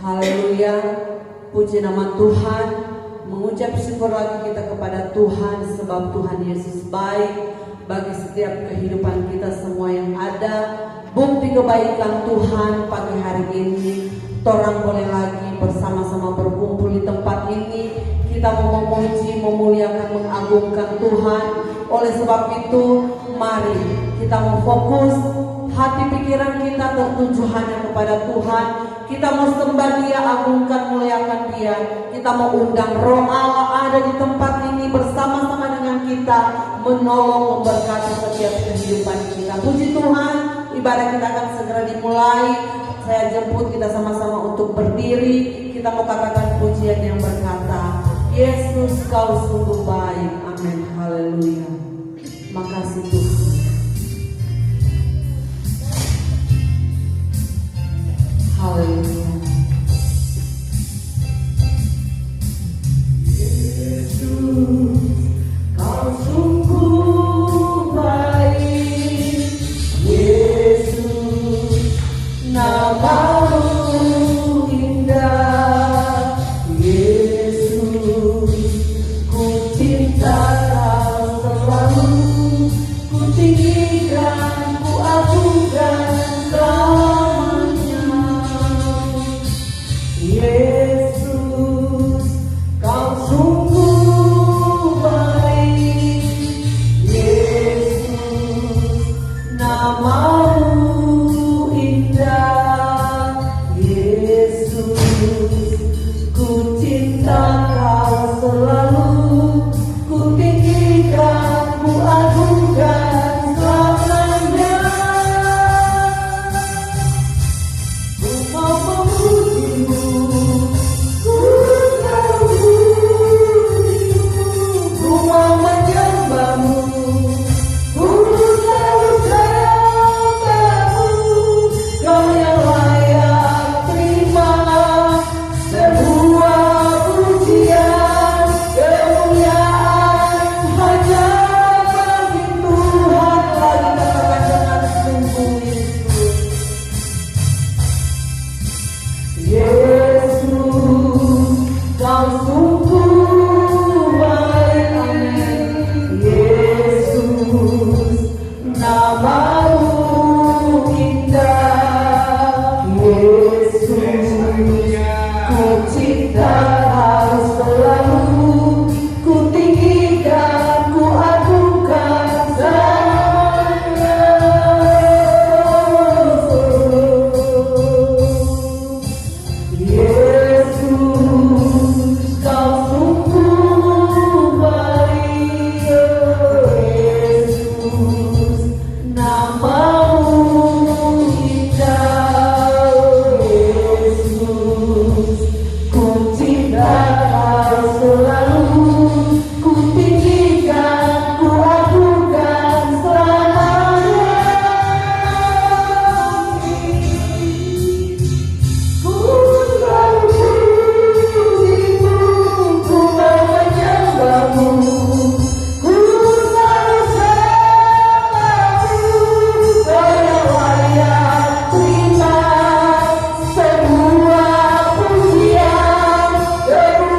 Haleluya, puji nama Tuhan. Mengucap syukur lagi kita kepada Tuhan, sebab Tuhan Yesus baik bagi setiap kehidupan kita semua yang ada. Bukti kebaikan Tuhan pagi hari ini, torang boleh lagi bersama-sama berkumpul di tempat ini. Kita mau memuji, memuliakan, mengagungkan Tuhan. Oleh sebab itu, mari kita mau fokus hati pikiran kita tertuju hanya kepada Tuhan. Kita mau sembah Dia, agungkan, muliakan Dia. Kita mau undang Roh Allah ada di tempat ini bersama-sama dengan kita, menolong, memberkati setiap kehidupan kita. Puji Tuhan, ibadah kita akan segera dimulai. Saya jemput kita sama-sama untuk berdiri. Kita mau katakan pujian yang berkata, Yesus kau sungguh baik. Amin. Haleluya. Makasih Tuhan. Haleluya. Yesus, kau sungguh baik. Yesus, namamu indah. Yesus, ku cinta kau selalu. Ku tinggikan, ku agungkan selamanya. Yesus, kau sungguh baik. Yesus, namamu indah. Yesus, ku cinta kau selalu. Ku tinggikan, ku agungkan selamanya. Ku mau memujimu, ku mau memujimu, ku mau menyembahmu, ku selalu sembahmu. Kau yang layak terima sebuah pujian, kemuliaan hanya bagi Tuhan. Lagi katakan dengan sungguh Yesus. Yesus, kau sungguh baik. Amin. Yesus, namamu indah. Yesus, ku cinta kau selalu. Ku tinggikan, ku agungkan selamanya. Yesus, kau sungguh baik. Yesus, namamu indah. Yesus, ku cinta kau selalu. Ku tinggikan, ku agungkan selamanya. Ku selalu pujimu, ku mau menyembahmu, ku selalu sembahmu. Kau yang layak terima sebuah pujian, kemuliaan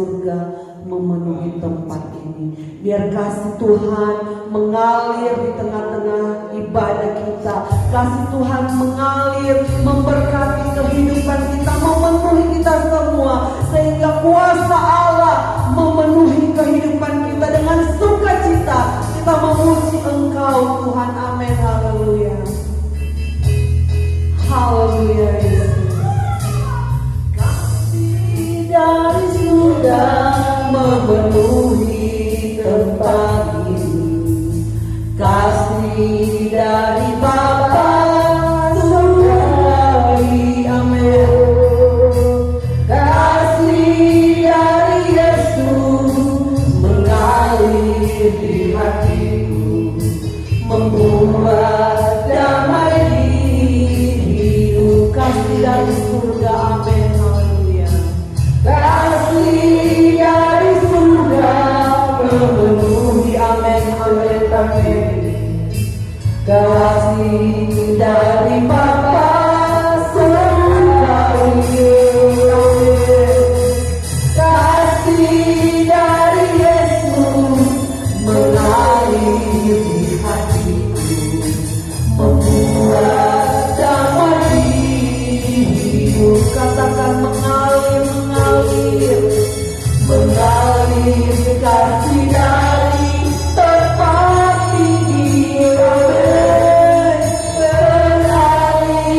surga memenuhi tempat ini. Biar kasih Tuhan mengalir di tengah-tengah ibadah kita. Kasih Tuhan mengalir, memberkati kehidupan kita, memenuhi kita semua. Sehingga kuasa Allah memenuhi kehidupan kita dengan sukacita. Kita memuji Engkau Tuhan. Amin. Haleluya. Haleluya Yesus. Kasih dari surga memenuhi tempat ini. Kasih dari Bapa surgawi. Amin. Kasih dari Yesus mengalir di hatiku, membuat damai di hidup. Kasih dari surga. Amin. Haleluya. Kasih dari surga memenuhi. Amin. Amin. Amin. Kasih dari Bapa surgawi. Kasih dari Yesus mengalir di hatiku, membuat damai di hidup. Katakan mengalir, mengalir, mengalir kasih dari tempat tinggi. Mengalir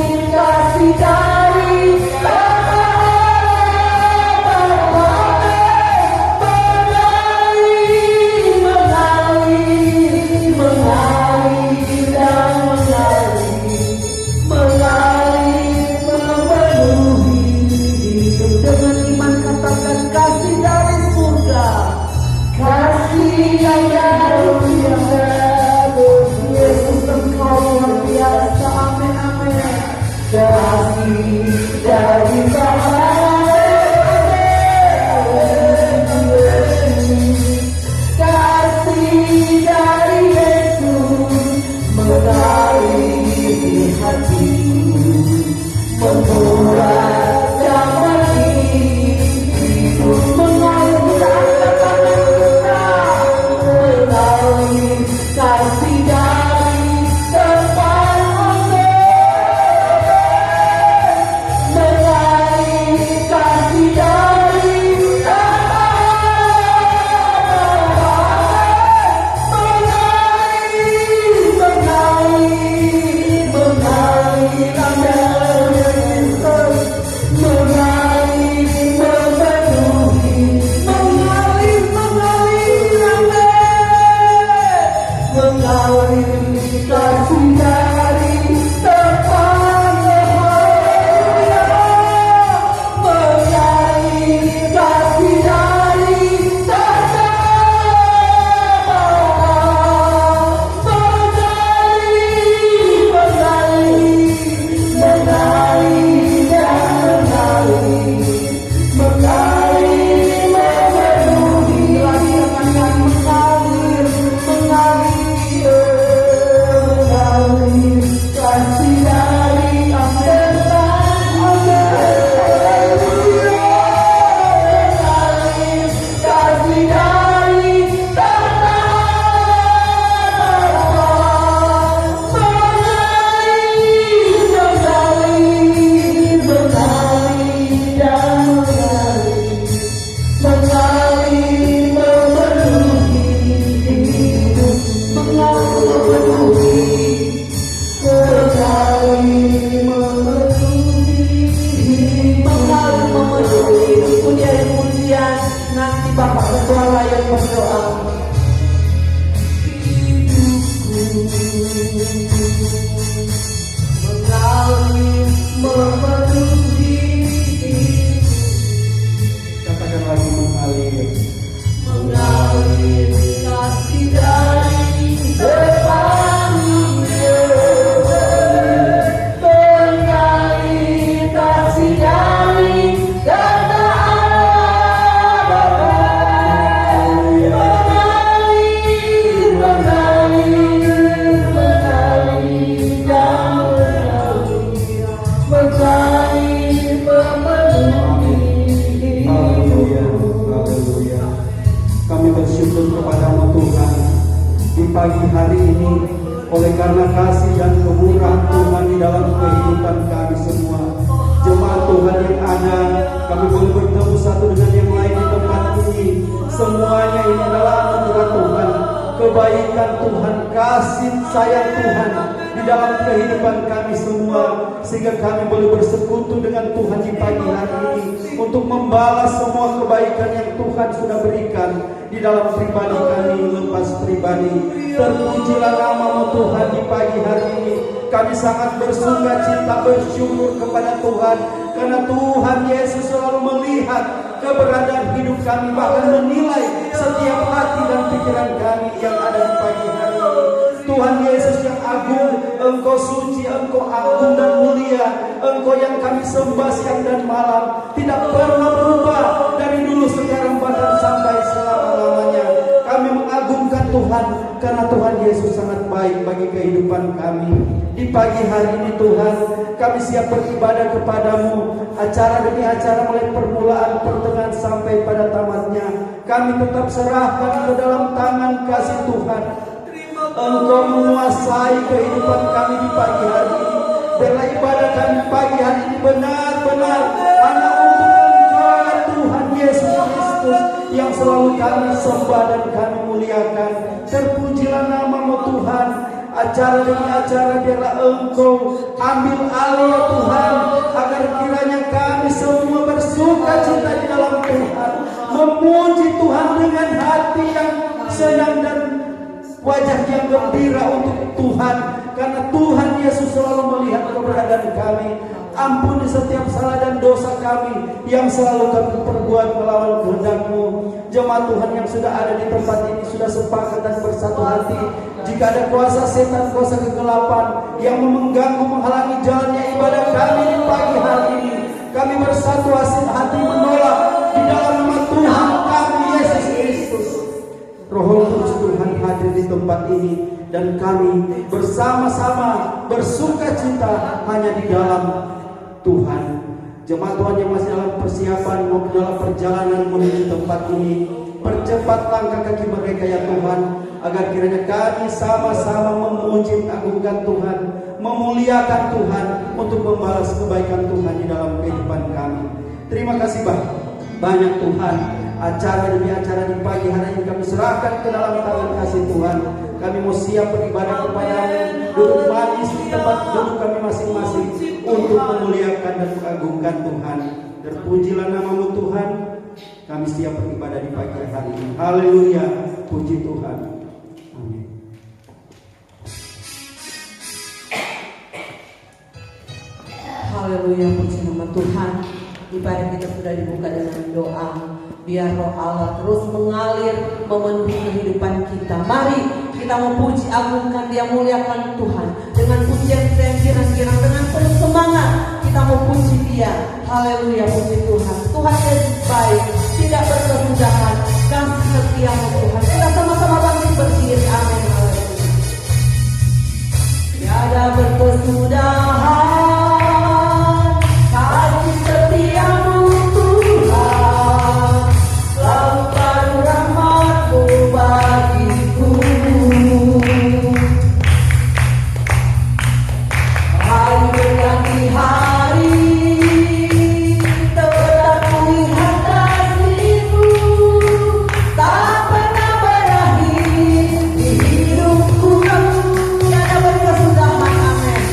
oleh karena kasih dan kemurahan Tuhan di dalam kehidupan kami semua. Jemaat Tuhan yang ada, kami boleh bertemu satu dengan yang lain di tempat ini. Semuanya ini adalah anugerah Tuhan, kebaikan Tuhan, kasih sayang Tuhan di dalam kehidupan kami semua, sehingga kami boleh bersekutu dengan Tuhan di pagi hari ini untuk membalas semua kebaikan yang Tuhan sudah berikan di dalam pribadi kami lepas pribadi. Terpujilah nama-Mu Tuhan di pagi hari ini. Kami sangat bersuka cita, bersyukur kepada Tuhan, karena Tuhan Yesus selalu melihat keberadaan hidup kami, bahkan menilai setiap hati dan pikiran kami yang ada di pagi hari ini. Tuhan Yesus yang agung, Engkau suci, Engkau agung dan mulia, Engkau yang kami sembah siang dan malam, tidak pernah berubah dari dulu, sekarang, bahkan sampai selama-lamanya. Kami mengagungkan Tuhan karena Tuhan Yesus sangat baik bagi kehidupan kami. Di pagi hari ini Tuhan, kami siap beribadah kepadamu, acara demi acara, mulai permulaan, pertengahan sampai pada tamatnya. Kami tetap serahkan ke dalam tangan kasih Tuhan. Engkau menguasai kehidupan kami di pagi hari ini. Biarlah ibadah kami pagi hari ini benar-benar hanya untuk Engkau, Tuhan Yesus Kristus, yang selalu kami sembah dan kami muliakan. Terpujilah nama-Mu Tuhan. Acara demi acara biarlah Engkau ambil alih ya Tuhan, agar kiranya kami semua bersuka cita di dalam Tuhan, memuji Tuhan dengan hati yang senang dan wajah yang gembira untuk Tuhan, karena Tuhan Yesus selalu melihat keberadaan kami. Ampuni setiap salah dan dosa kami yang selalu kami perbuat melawan kehendak-Mu. Jemaat Tuhan yang sudah ada di tempat ini sudah sepakat dan bersatu hati. Jika ada kuasa setan, kuasa kegelapan yang mengganggu, menghalangi jalannya ibadah kami di pagi hari ini, kami bersatu hati menolak di dalam nama Tuhan kami Yesus Kristus. Roh Kudus Tuhan hadir di tempat ini, dan kami bersama-sama bersuka cita hanya di dalam Tuhan. Jemaat Tuhan yang masih dalam persiapan maupun dalam perjalanan menuju tempat ini, percepat langkah kaki mereka ya Tuhan, agar kiranya kami sama-sama memuji, mengagungkan Tuhan, memuliakan Tuhan untuk membalas kebaikan Tuhan di dalam kehidupan kami. Terima kasih banyak Tuhan. Acara demi acara di pagi hari ini kami serahkan ke dalam tangan kasih Tuhan. Kami mau siap beribadah kepada-Mu, duduk manis di tempat duduk kami masing-masing untuk memuliakan dan mengagungkan Tuhan. Terpujilah nama-Mu Tuhan. Kami siap beribadah di pagi hari ini. Haleluya, puji Tuhan. Amin. Haleluya, puji nama Tuhan. Ibadah kita sudah dibuka dengan doa. Biar roh Allah terus mengalir memenuhi kehidupan kita. Mari kita memuji, agungkan Dia, muliakan Tuhan dengan pujian yang girang-girang, dengan penuh semangat kita memuji Dia. Haleluya, puji Tuhan. Tuhan Yesus baik, tidak berkesudahan, kasih setia-Mu Tuhan. Kita sama-sama bangkit berdiri. Amin. Haleluya. Tiada berkesudahan kasih setia-Mu Tuhan, lalu rahmat-Mu bagiku. Hari berganti hari, tetap kulihat kasih-Mu, tak pernah berakhir di hidupku. Tiada berkesudahan, amin.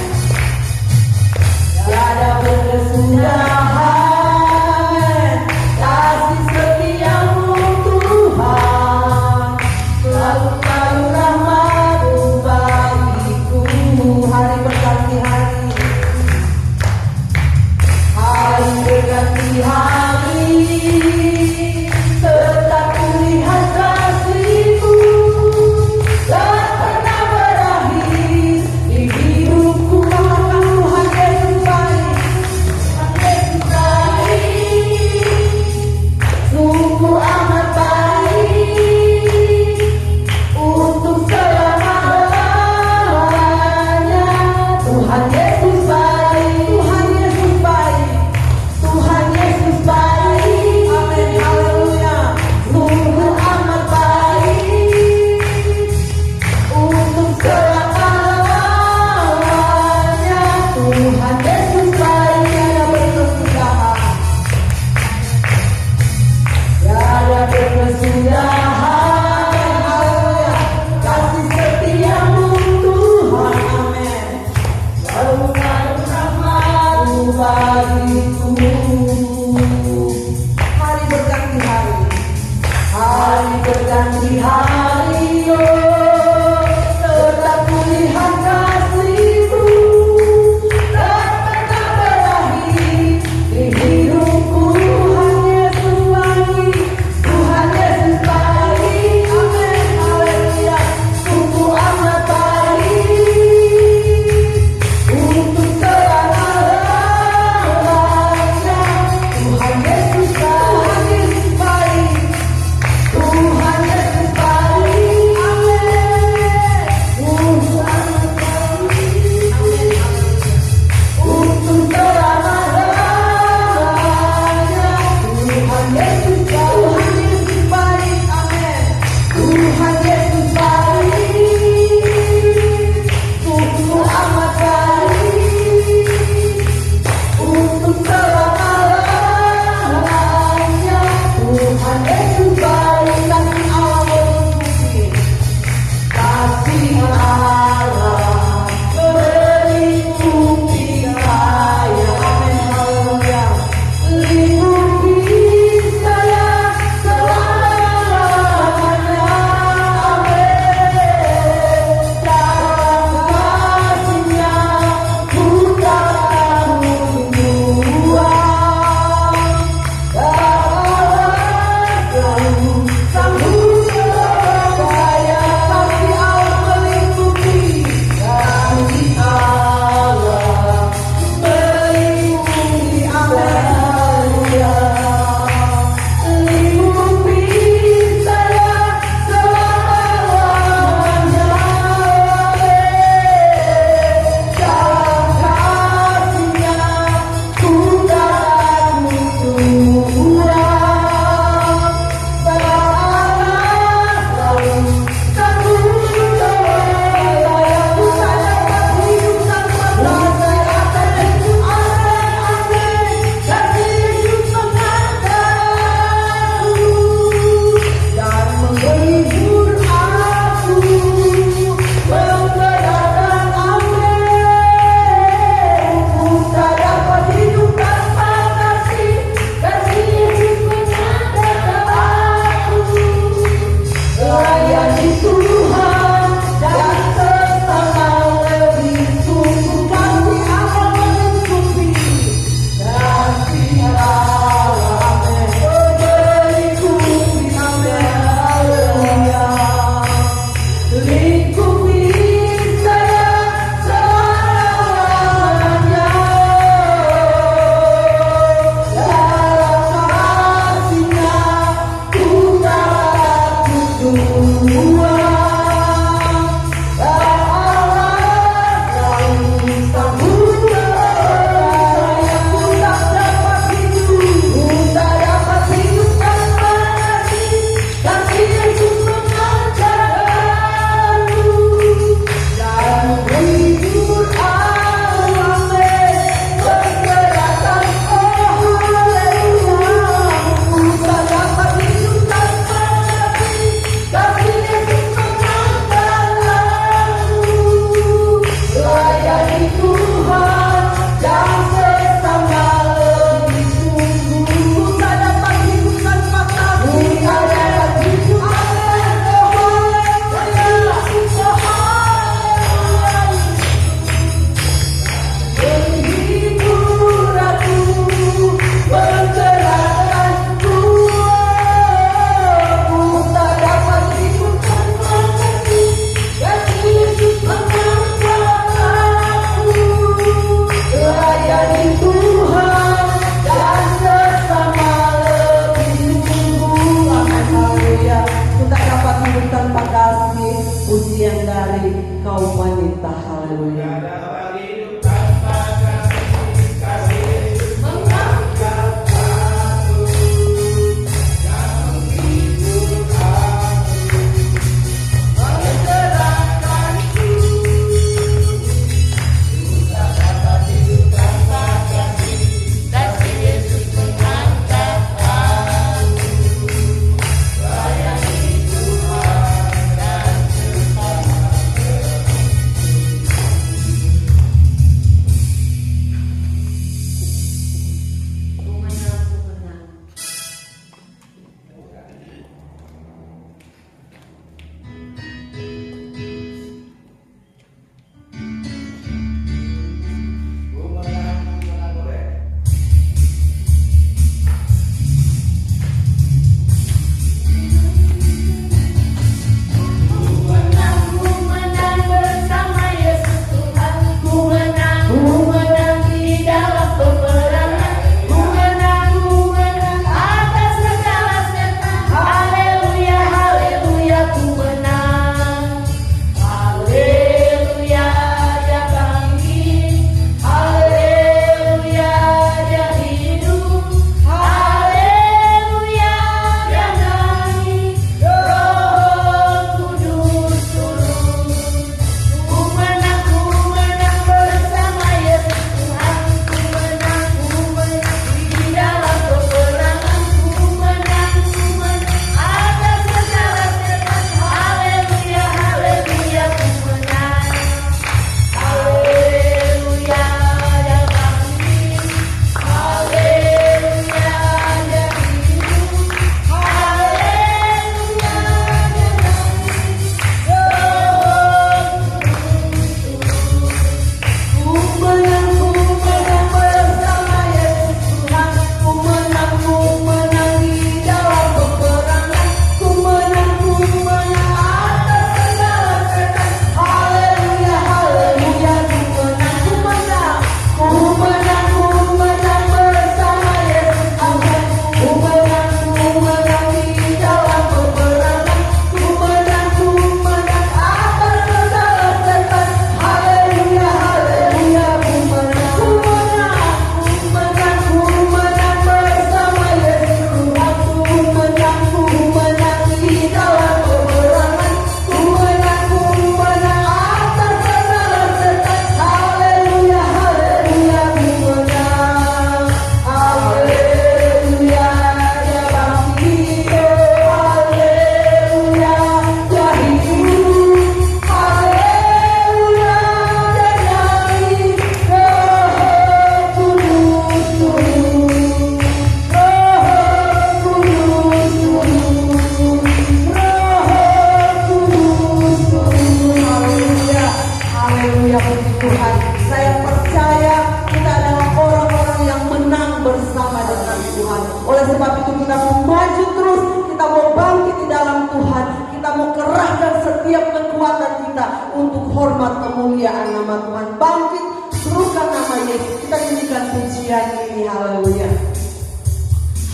Tuhan. Saya percaya kita adalah orang-orang yang menang bersama dengan Tuhan. Oleh sebab itu kita mau maju terus, kita mau bangkit di dalam Tuhan, kita mau kerahkan setiap kekuatan kita untuk hormat kemuliaan nama Tuhan. Bangkit, serukan nama Yesus. Kita nyanyikan pujian ini. Haleluya.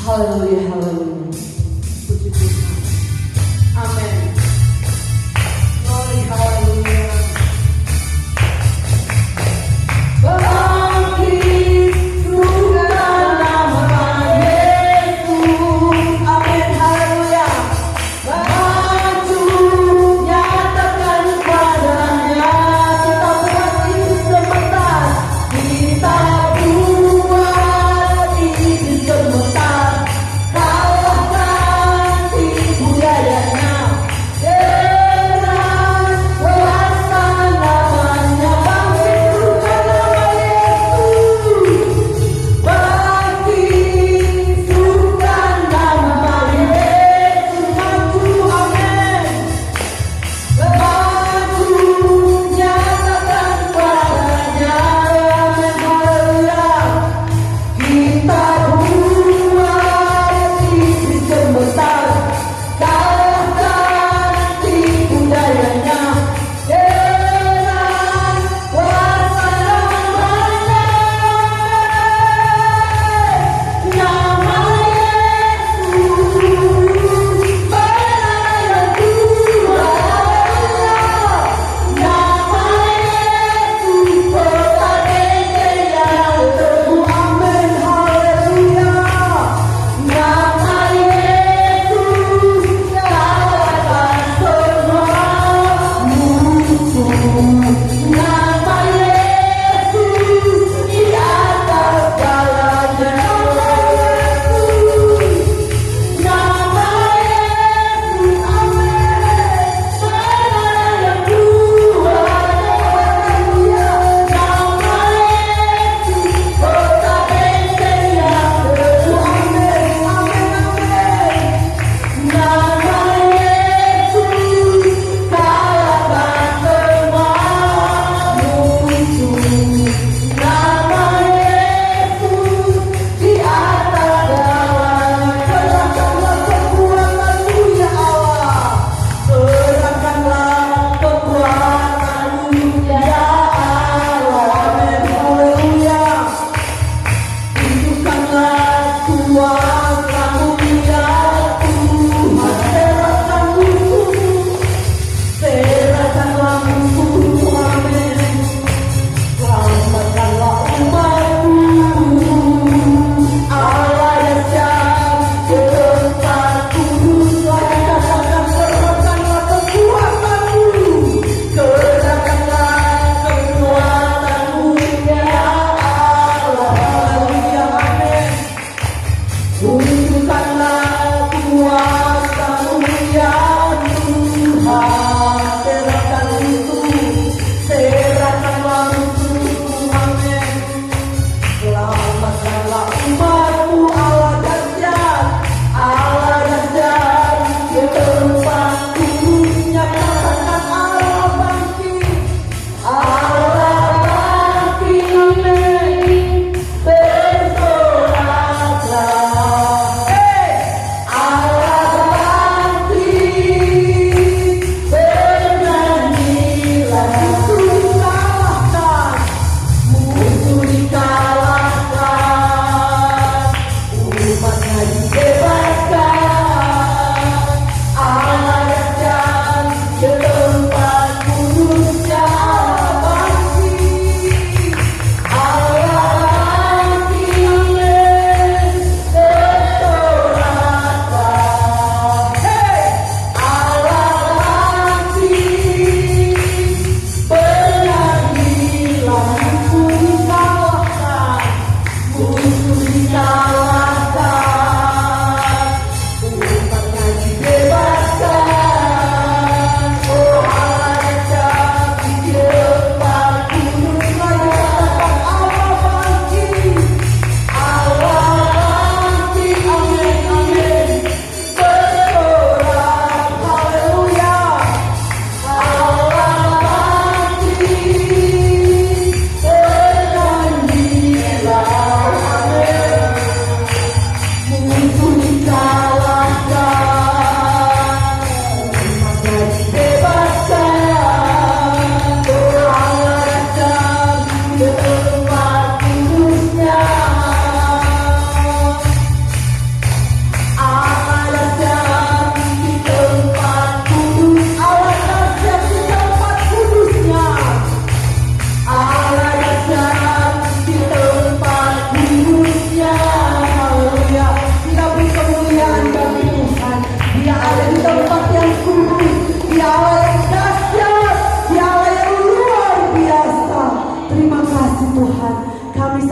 Haleluya, haleluya. Puji Tuhan. Amin. Glory, haleluya. Bangkit, serukan nama Yesus. Amin, haleluya. Maju, nyatakan padanya. Kita buat ini sebentar. Kita buat ini sebentar.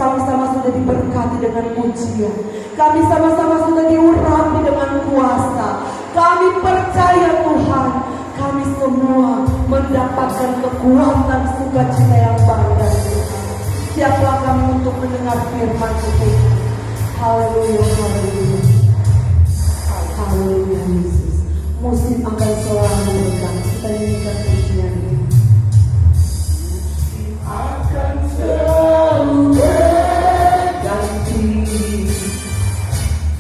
sama-sama sudah diberkati dengan pujian. Kami sama-sama sudah diurapi dengan kuasa. Kami percaya Tuhan, kami semua mendapatkan kekuatan sukacita yang baru dari Tuhan. Siaplah kami untuk mendengar firman Tuhan. Haleluya, haleluya. Haleluya Yesus. Musik akan selalu berganti. Kita nyanyikan pujian ini. Akan selalu berganti.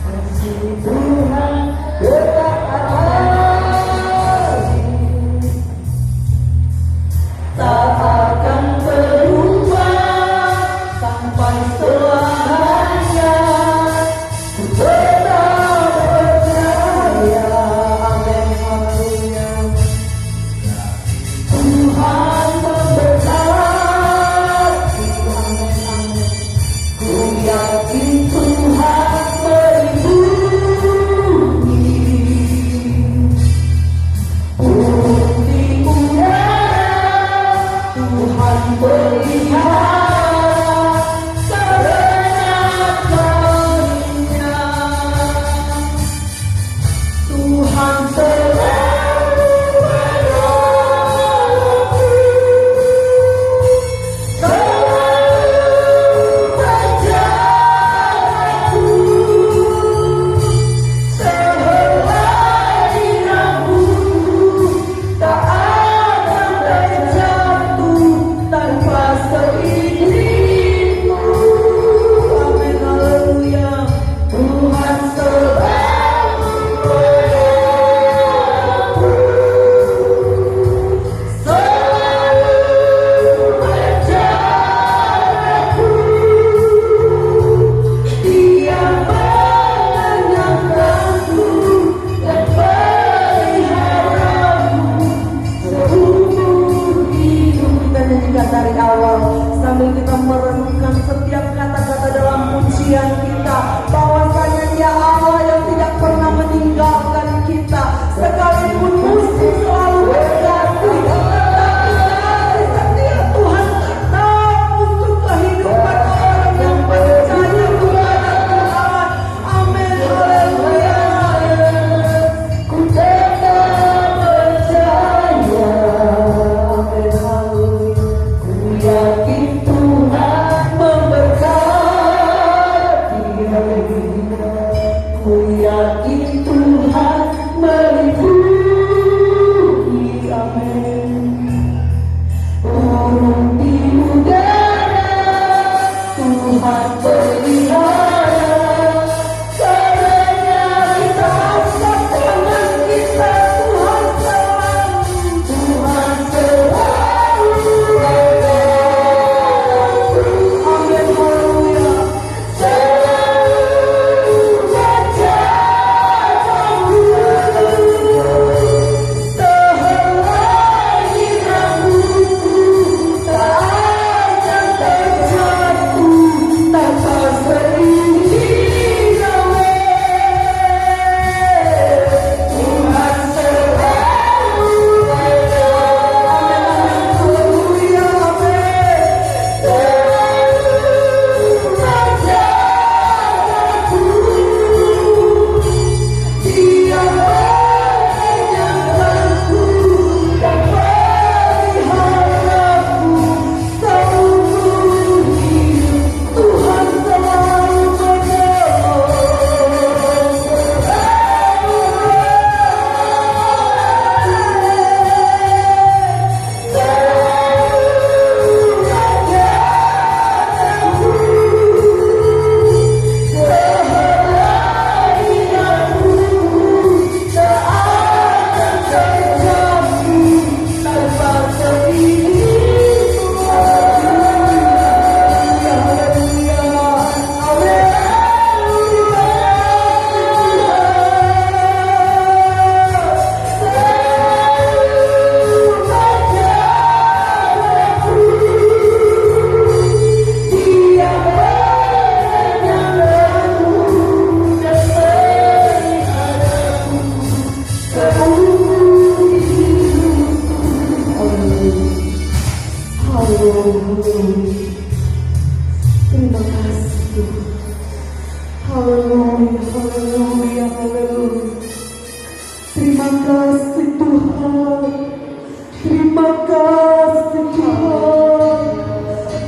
Kasih Tuhan tetap abadi, tak akan berubah sampai selamanya. Tetap percaya, amin, haleluya.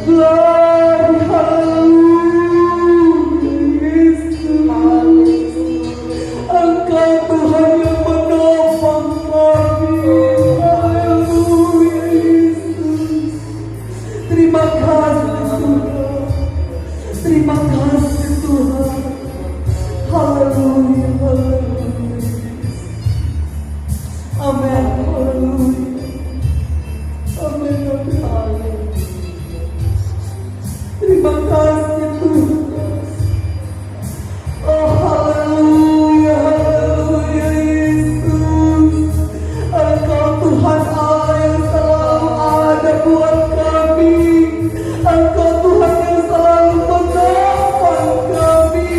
Glory, haleluya, Yesus. Engkau Tuhan yang menopang kami. Haleluya, Yesus. Terima kasih Tuhan. Terima kasih Tuhan. Haleluya, haleluya. Amin, haleluya. Amin, amin. Terima kasih Tuhan. Oh haleluya, haleluya Yesus. Engkau Tuhan Allah yang selalu ada buat kami. Engkau Tuhan yang selalu menopang kami.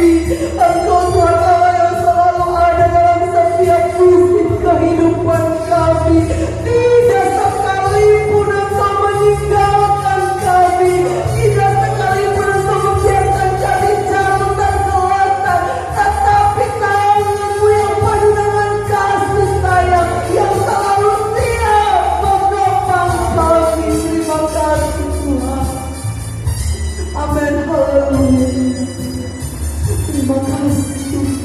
Engkau Tuhan Allah yang selalu ada dalam setiap musim kehidupan kami. Tidak sekalipun Engkau meninggalkan kami. Tidak sekalipun Engkau membiarkan kami jatuh tergeletak. Tetapi tangan-Mu yang penuh dengan kasih sayang yang selalu siap menopang kami. Terima kasih Tuhan. Amin, haleluya. Terima kasih Tuhan.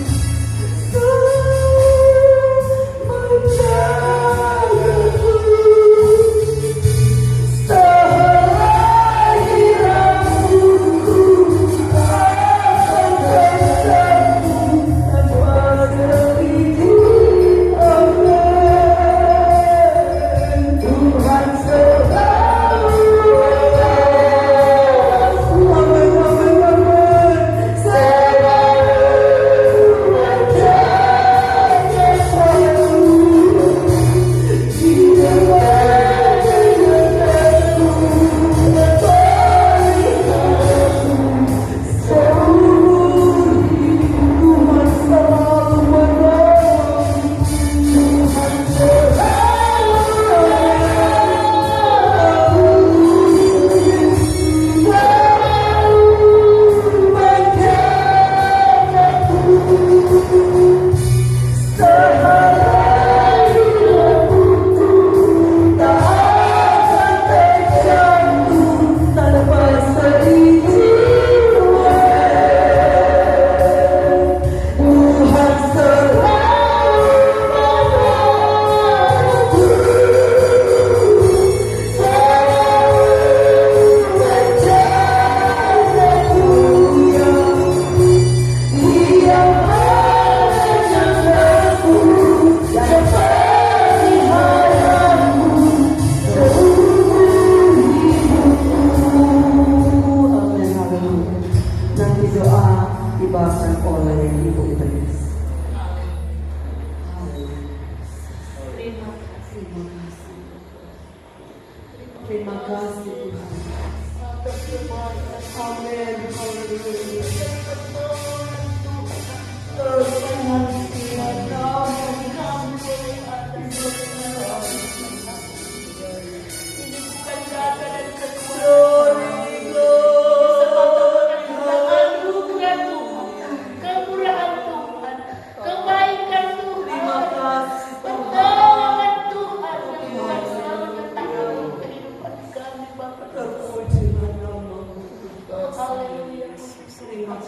Terima kasih Tuhan. Amin. Haleluya.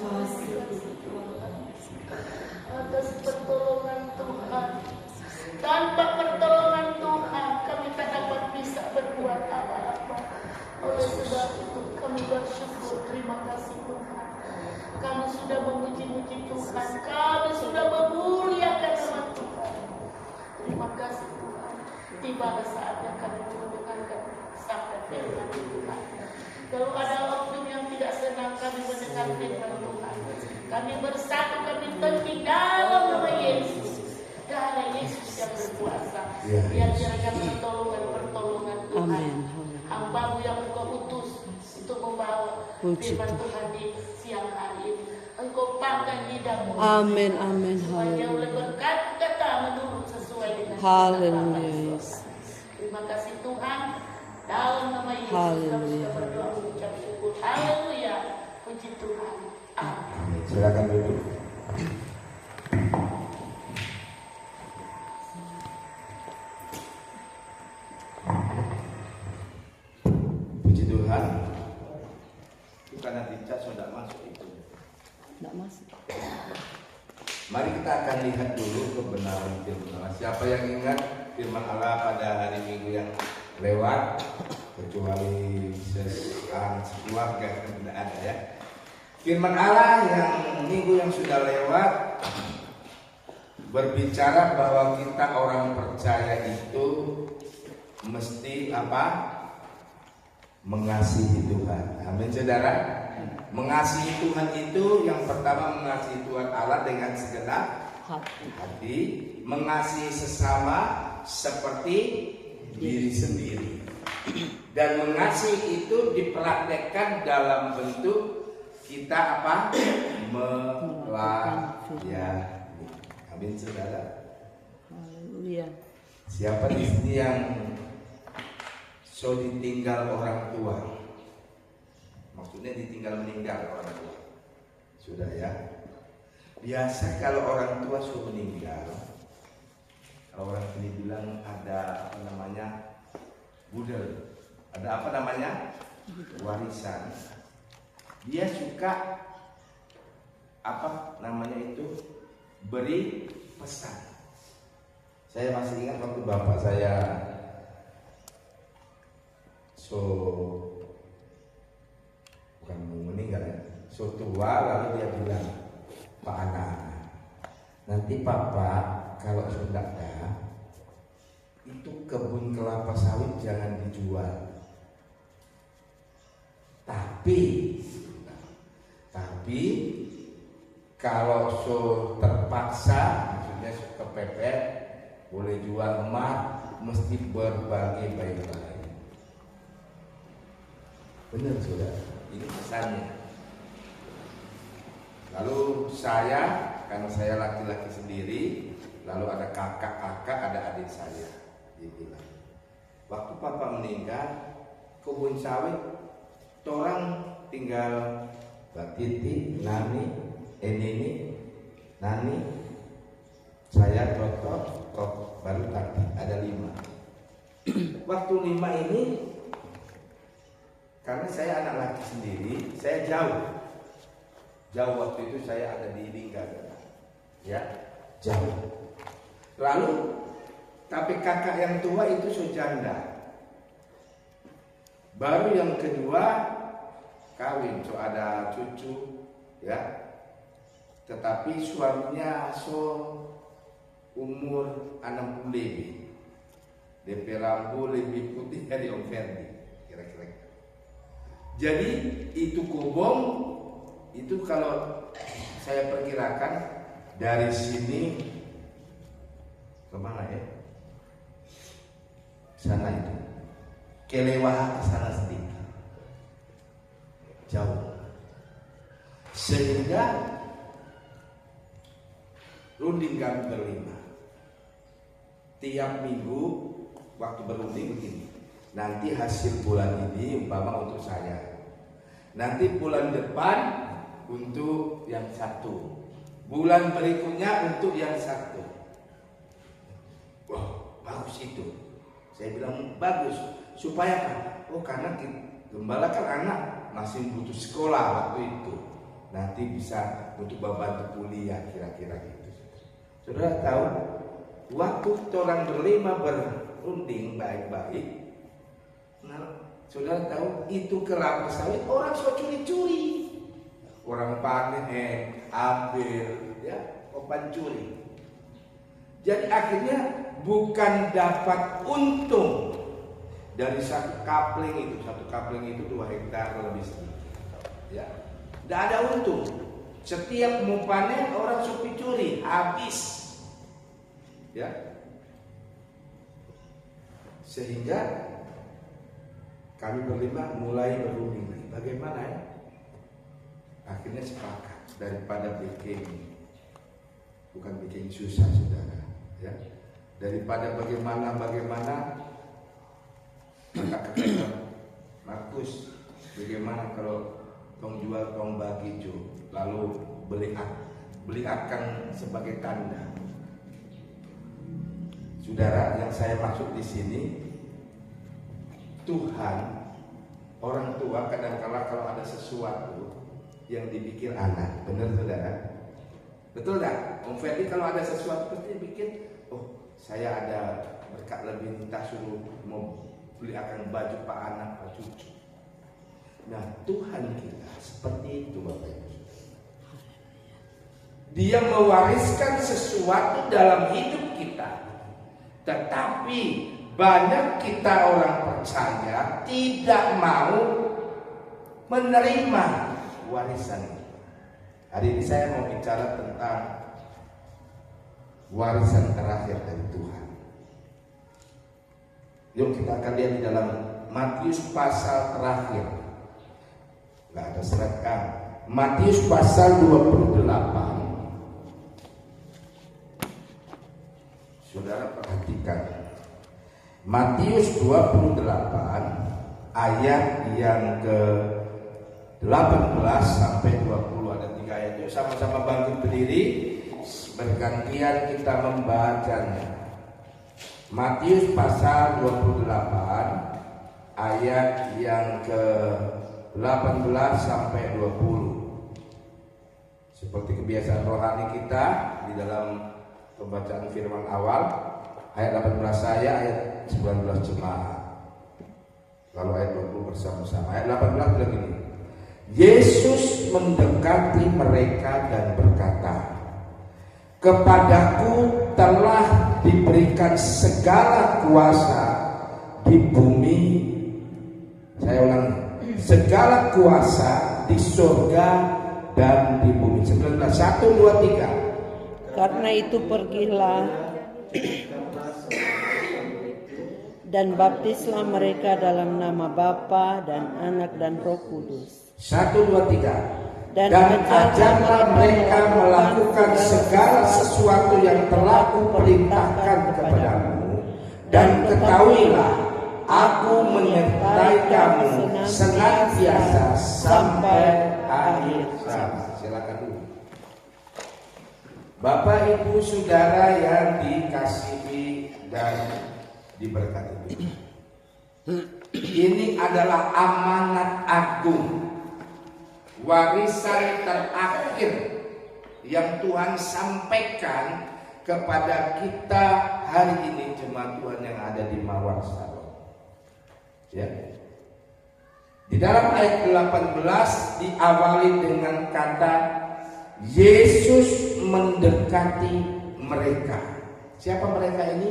Tuhan atas pertolongan Tuhan. Tanpa pertolongan Tuhan kami tak dapat bisa berbuat apa-apa. Oleh sebab itu kami bersyukur, terima kasih Tuhan. Kami sudah memuji-muji Tuhan, kami sudah memuliakan nama Tuhan. Terima kasih Tuhan. Tiba saatnya kami mendengarkan sabda firman Tuhan. Kalau ada waktu yang tidak senang kami mendengar firman Tuhan, kami bersatu, kami tengking dalam nama Yesus. Darah Yesus yang berkuasa. Biar kiranya pertolongan Tuhan. Amin. Hamba-Mu yang Engkau utus untuk membawa firman Tuhan di siang hari ini. Engkau panggang lidahmu. Amin. Amin. Supaya oleh Haleluya. berkata menurut sesuai dengan Haleluya. terima kasih Tuhan. Dalam nama Yesus kami Haleluya. sudah berdoa mengucap syukur. Haleluya. Puji Tuhan. Amin. Silakan duduk. Puji Tuhan. karena dicas sudah masuk itu. Tidak masuk. Mari kita akan lihat dulu kebenaran firman Allah. Siapa yang ingat firman Allah pada hari Minggu yang lewat, kecuali sekeluarga yang tidak ada ya. Firman Allah yang minggu yang sudah lewat berbicara bahwa kita orang percaya itu mesti apa? Mengasihi Tuhan. Amin saudara. Mengasihi Tuhan itu yang pertama mengasihi Tuhan Allah dengan segenap hati, mengasihi sesama seperti diri sendiri. Dan mengasihi itu dipraktekkan dalam bentuk kita apa? Melayani. Amin saudara. Haleluya. Siapa di sini yang so ditinggal orang tua? Maksudnya ditinggal meninggal orang tua. Sudah ya. Biasa kalau orang tua sudah meninggal, kalau orang ini bilang ada apa namanya budel, ada apa namanya warisan. Dia suka apa namanya itu beri pesan. Saya masih ingat waktu bapak saya bukan meninggal ya, tua, lalu dia bilang, Pak anak, nanti papa kalau sudah ada itu kebun kelapa sawit jangan dijual, tapi kalau terpaksa, maksudnya kepepet, boleh jual emas, mesti berbagi baik-baik. Benar saudara, ini pesannya. Lalu saya, karena saya laki-laki sendiri, lalu ada kakak-kakak, ada adik saya. Dia bilang, waktu papa meninggal, kebun sawit, orang tinggal Mbak Titi, Nani, Enini, Nani, saya Toto, baru tadi ada 5. Waktu 5 ini, karena saya anak laki sendiri, saya jauh waktu itu saya ada di Lingga, ya jauh. Lalu, tapi kakak yang tua itu sejanda. Baru yang kedua kawin, so ada cucu, ya. Tetapi suaminya umur 60 lebih. DP rambut lebih putih dari Om Ferdi, kira-kira. Jadi itu kobong, itu kalau saya perkirakan dari sini kemana ya? Sana itu, Kelewah ke sana sedikit. Jauh, sehingga runding kami berlima. Tiap minggu waktu berunding begini. Nanti hasil bulan ini umpama untuk saya. Nanti bulan depan untuk yang satu. Bulan berikutnya untuk yang satu. Wah, bagus itu. Saya bilang bagus. Supaya apa? Oh, karena gembala kan anak masih butuh sekolah waktu itu, nanti bisa untuk membantu kuliah, kira-kira gitu. Saudara tahu, waktu orang berlima berunding baik-baik, nah, saudara tahu itu kelapa sawit orang suka curi-curi, orang panen, ambil, ya, pencuri. Jadi akhirnya bukan dapat untung. Dari satu kapling itu 2 hektar lebih sedikit, ya, tidak ada untung. Setiap mau panen orang supi curi, habis, ya. Sehingga kami berlima mulai berunding. Bagaimana ya? Akhirnya sepakat daripada bikin susah saudara, ya. Daripada bagaimana kakak Markus, bagaimana kalau tong jual tong bagi jo, lalu beli akan sebagai tanda. Saudara, yang saya maksud di sini, Tuhan orang tua kadang-kala kalau ada sesuatu yang dibikin anak, benar saudara? Betul tak? Om Ferdi kalau ada sesuatu pasti bikin, oh saya ada berkat lebih, minta suruh mau beli akan baju pak anak, pak cucu. Nah Tuhan kita seperti itu Bapak Ibu. Dia mewariskan sesuatu dalam hidup kita, tetapi banyak kita orang percaya tidak mau menerima warisan itu. Hari ini saya mau bicara tentang warisan terakhir dari Tuhan. Yuk kita akan lihat di dalam Matius pasal terakhir. Nggak ada surat kami. Matius pasal 28. Saudara perhatikan. Matius 28 ayat yang ke 18 sampai 20, ada 3 ayat. Yuk sama-sama bangkit berdiri, bergantian kita membacanya. Matius pasal 28 ayat yang ke 18 sampai 20. Seperti kebiasaan rohani kita di dalam pembacaan firman awal, ayat 18 saya, ayat 19 jemaat. Lalu ayat 20 bersama-sama. Ayat 18 bilang ini. Yesus mendekati mereka dan berkata, "Kepadaku telah diberikan segala kuasa di bumi." Saya ulangi, segala kuasa di surga dan di bumi. 19, 1, 2, 3. Karena itu pergilah dan baptislah mereka dalam nama Bapa dan Anak dan Roh Kudus. 1, 2, 3. Dan ajarlah mereka melakukan segala sesuatu yang telah kuperintahkan kepadamu, dan ketahuilah aku menyertai kamu senantiasa sampai akhir zaman. Silakan dulu. Bapak Ibu Saudara yang dikasihi dan diberkati. Ini adalah amanat agung, warisan terakhir yang Tuhan sampaikan kepada kita hari ini, jemaat Tuhan yang ada di Mawar Salon. Ya. Di dalam ayat 18 diawali dengan kata Yesus mendekati mereka. Siapa mereka ini?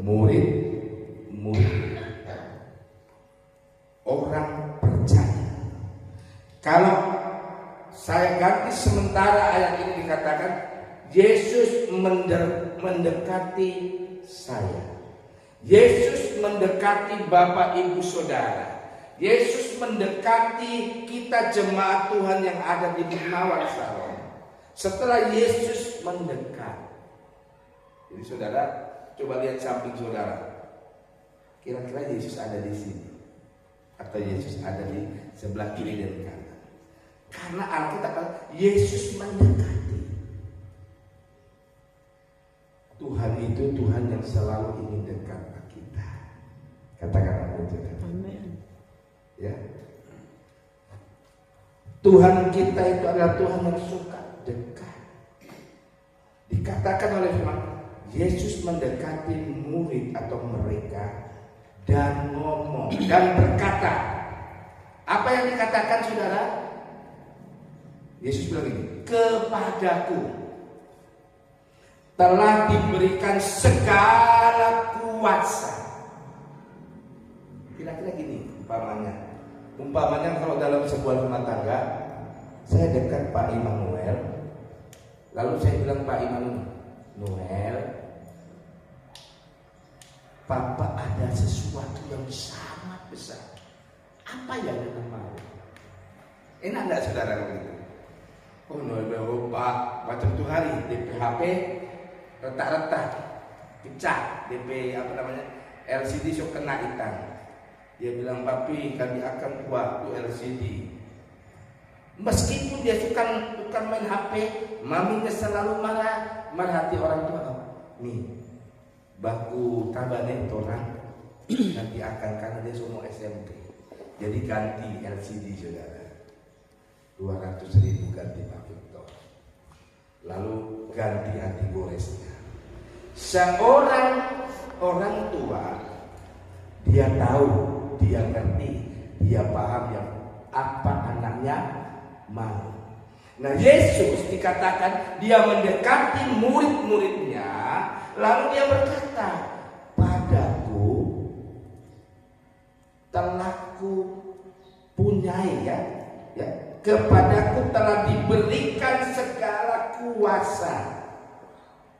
Murid. Orang percaya. Kalau saya ganti sementara ayat ini dikatakan Yesus mendekati saya. Yesus mendekati Bapak Ibu Saudara. Yesus mendekati kita jemaat Tuhan yang ada di Mawar Salon. Setelah Yesus mendekat, jadi saudara coba lihat samping saudara. Kira-kira Yesus ada di sini atau Yesus ada di sebelah kiri dan kanan? Karena Alkitab Yesus mendekati. Tuhan itu Tuhan yang selalu ingin dekat dengan kita. Katakan amin, saudara. Amin. Ya. Tuhan kita itu adalah Tuhan yang suka dekat. Dikatakan oleh firman, Yesus mendekati murid atau mereka dan ngomong dan berkata. Apa yang dikatakan saudara? Yesus bilang ini, "Kepadaku telah diberikan segala kuasa." Kira-kira gini umpamanya kalau dalam sebuah rumah tangga, saya dekat Pak Immanuel, lalu saya bilang, "Pak Immanuel, Papa ada sesuatu yang sangat besar. Apa yang Anda mau?" Enak enggak saudara begitu? Oh no, Pak, macam tu hari DP HP retak-retak, pecah, DP LCD sok kena hitam. Dia bilang, "Papi, kami akan buat tu LCD." Meskipun dia bukan main HP, maminya selalu marah hati orang tua. Nih, baku tabane orang nanti akan, karena dia semua SMP. Jadi ganti LCD saudara, 200.000 ganti Pak Victor. Lalu ganti antigoresnya. Seorang orang tua, dia tahu, dia ngerti, dia paham yang apa anaknya mau. Nah, Yesus dikatakan dia mendekati murid-muridnya, lalu dia berkata, padaku telah ku punyai ya, kepadaku telah diberikan segala kuasa.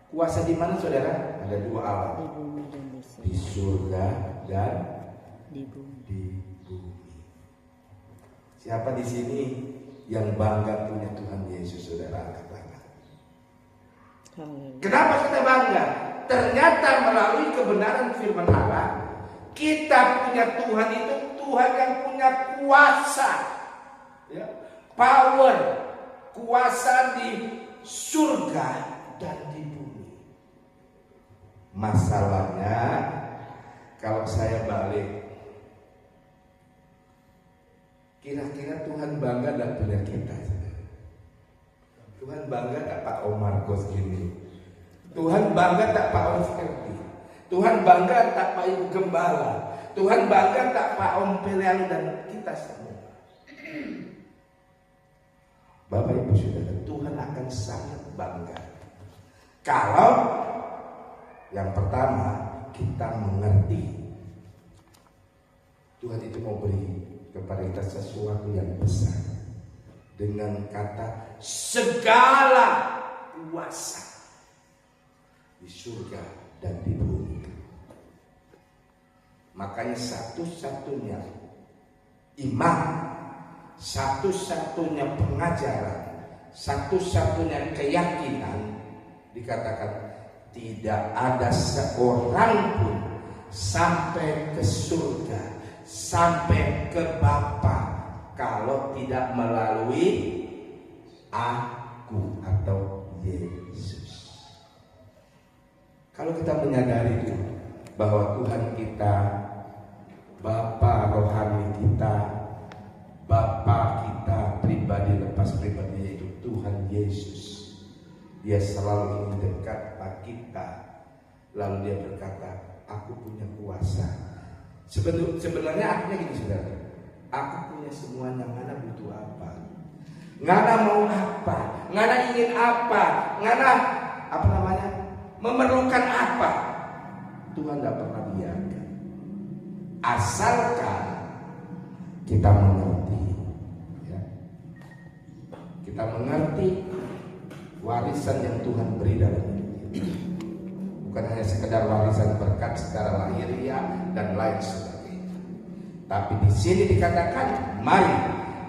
Kuasa di mana saudara? Ada dua alam, Di bumi dan di di surga dan di bumi. di bumi. Siapa di sini yang bangga punya Tuhan Yesus, saudara? Angkat tangan. Haleluya. Kenapa kita bangga? Ternyata melalui kebenaran firman Allah, kita punya Tuhan itu Tuhan yang punya kuasa, ya, power, kuasa di surga dan di bumi. Masalahnya, kalau saya balik, kira-kira Tuhan bangga dan punya kita? Tuhan bangga tak Pak Omar Gos gini? Tuhan bangga tak Pak Om Ferdi? Tuhan bangga tak Pak Ibu Gembala? Tuhan bangga tak Pak Om Pelialu dan kita semua? Bapak Ibu Saudara, Tuhan akan sangat bangga kalau yang pertama kita mengerti Tuhan itu mau beri kepada kita sesuatu yang besar dengan kata segala kuasa di surga dan di bumi. Makanya satu-satunya iman, satu-satunya pengajaran, satu-satunya keyakinan dikatakan tidak ada seorang pun sampai ke surga, sampai ke Bapa kalau tidak melalui aku atau Yesus. Kalau kita menyadari itu bahwa Tuhan kita, Bapa rohani kita, Bapa kita pribadi lepas pribadi, yaitu Tuhan Yesus, dia selalu ingin dekat pada kita. Lalu dia berkata, aku punya kuasa. Sebenarnya artinya gini saudara, aku punya semuanya, ngana butuh apa, ngana mau apa, ngana ingin apa, ngana memerlukan apa, Tuhan tidak pernah biarkan. Asalkan kita mengerti, ya. Kita mengerti warisan yang Tuhan beri dalam hidup kita. Bukan hanya sekedar warisan berkat secara lahiriah dan lain sebagainya. Tapi di sini dikatakan, mari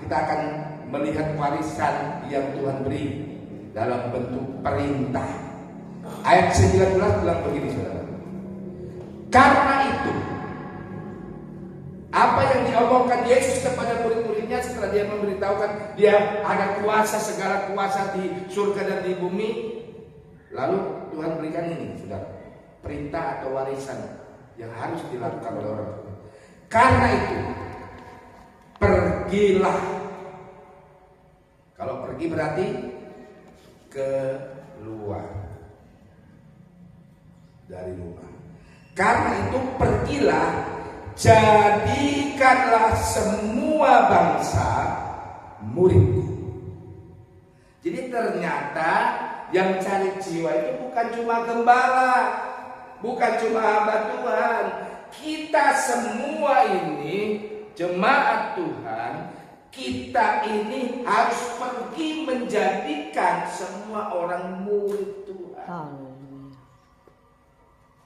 kita akan melihat warisan yang Tuhan beri dalam bentuk perintah. Ayat 19 bilang begini saudara. Karena itu, apa yang diomongkan Yesus kepada murid-muridnya setelah dia memberitahukan dia ada kuasa, segala kuasa di surga dan di bumi, lalu Tuhan berikan ini, saudara, perintah atau warisan yang harus dilakukan oleh orang tua. Karena itu, pergilah. Kalau pergi berarti keluar dari rumah. Karena itu pergilah, jadikanlah semua bangsa muridku. Jadi ternyata yang cari jiwa itu bukan cuma gembala, bukan cuma hamba Tuhan. Kita semua ini jemaat Tuhan, kita ini harus pergi menjadikan semua orang murid Tuhan. Haleluya.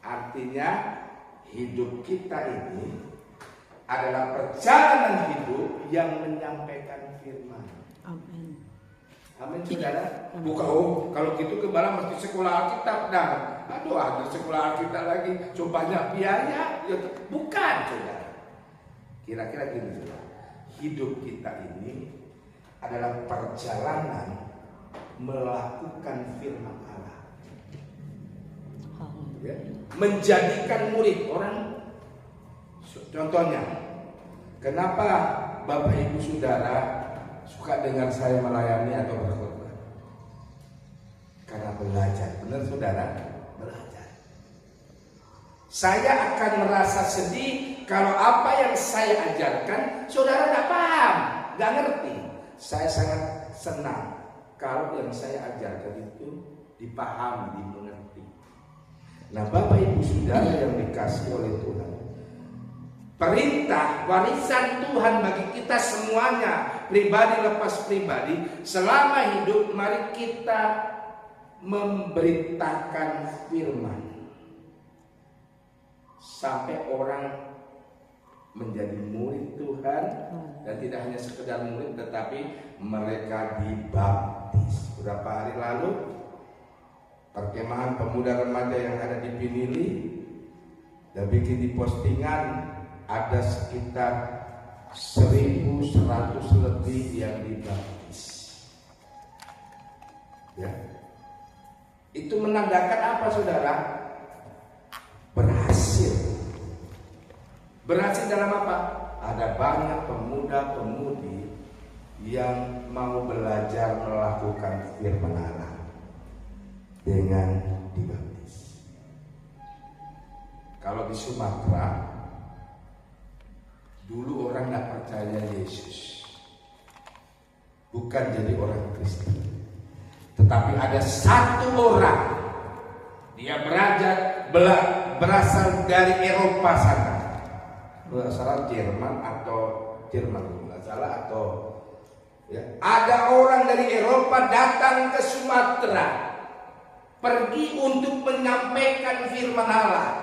Artinya hidup kita ini adalah perjalanan hidup yang menyampaikan firman. Amin. Amin saudara. Bukan kalau gitu gembala mesti sekolah Alkitab. Nah, aduh ada sekolah Alkitab lagi, so banyak biaya. Ya, bukan saudara. Kira-kira gini saudara. Hidup kita ini adalah perjalanan melakukan firman Allah. Ya. Menjadikan murid orang. Contohnya, Kenapa Bapak Ibu Saudara suka dengar saya melayani atau berkhotbah? Karena belajar. Benar saudara? Belajar. Saya akan merasa sedih kalau apa yang saya ajarkan saudara nggak paham, nggak ngerti. Saya sangat senang kalau yang saya ajarkan itu dipahami, dimengerti. Nah, Bapak Ibu Saudara yang dikasihi oleh Tuhan, perintah warisan Tuhan bagi kita semuanya, pribadi lepas pribadi, selama hidup mari kita memberitakan firman sampai orang menjadi murid Tuhan, dan tidak hanya sekedar murid tetapi mereka dibaptis. Beberapa hari lalu perkemahan pemuda remaja yang ada di Pinili dan bikin di postingan ada sekitar 1.100 lebih yang dibaptis. Ya. Itu menandakan apa saudara? Berhasil. Berhasil dalam apa? Ada banyak pemuda-pemudi yang mau belajar melakukan firman Allah dengan dibaptis. Kalau di Sumatera dulu orang tidak percaya Yesus, bukan jadi orang Kristen, tetapi ada satu orang dia berasal dari Eropa sana, berasal Jerman nggak salah atau ya, ada orang dari Eropa datang ke Sumatera, pergi untuk menyampaikan firman Allah.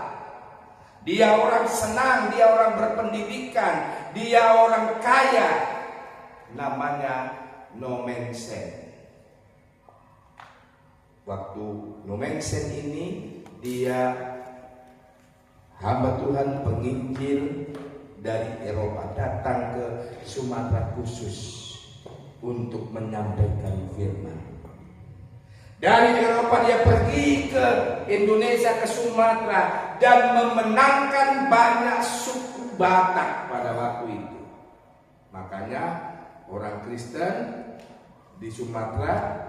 Dia orang senang, dia orang berpendidikan, dia orang kaya, namanya Nomensen. Waktu Nomensen ini dia hamba Tuhan penginjil dari Eropa datang ke Sumatera khusus untuk menyampaikan firman. Dari Eropa dia pergi ke Indonesia, ke Sumatera, dan memenangkan banyak suku Batak pada waktu itu. Makanya orang Kristen di Sumatera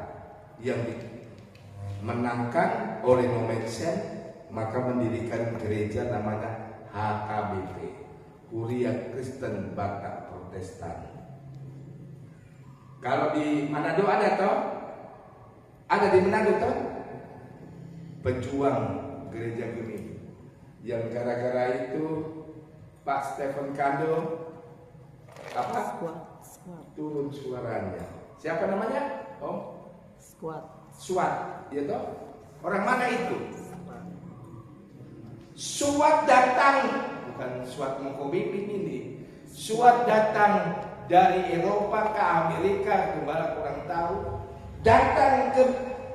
yang dimenangkan oleh Nomensen, maka mendirikan gereja namanya HKBP, Kuria Kristen Batak Protestan. Kalau di Manado ada toh? Ada di Manado toh? Pejuang gereja Gemi yang gara-gara itu Pak Stephen Kando apa? Turun suaranya. Siapa namanya? Om? Suat, ya toh? Orang mana itu? Suat datang, bukan Suat Mokobibin ini. Suat datang dari Eropa ke Amerika, gembala kurang tahu, datang ke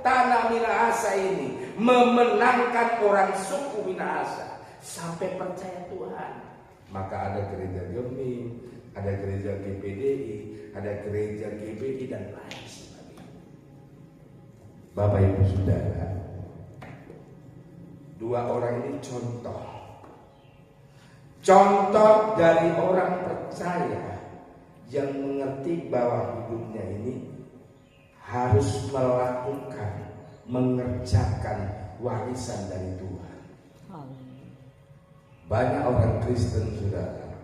tanah Minahasa ini, memenangkan orang suku Minahasa sampai percaya Tuhan. Maka ada gereja Gemi, ada gereja GPDI, ada gereja GBI dan lain sebagainya. Bapak Ibu Saudara, dua orang ini contoh dari orang percaya yang mengerti bahwa hidupnya ini harus melakukan, mengerjakan warisan dari Tuhan. Banyak orang Kristen saudara,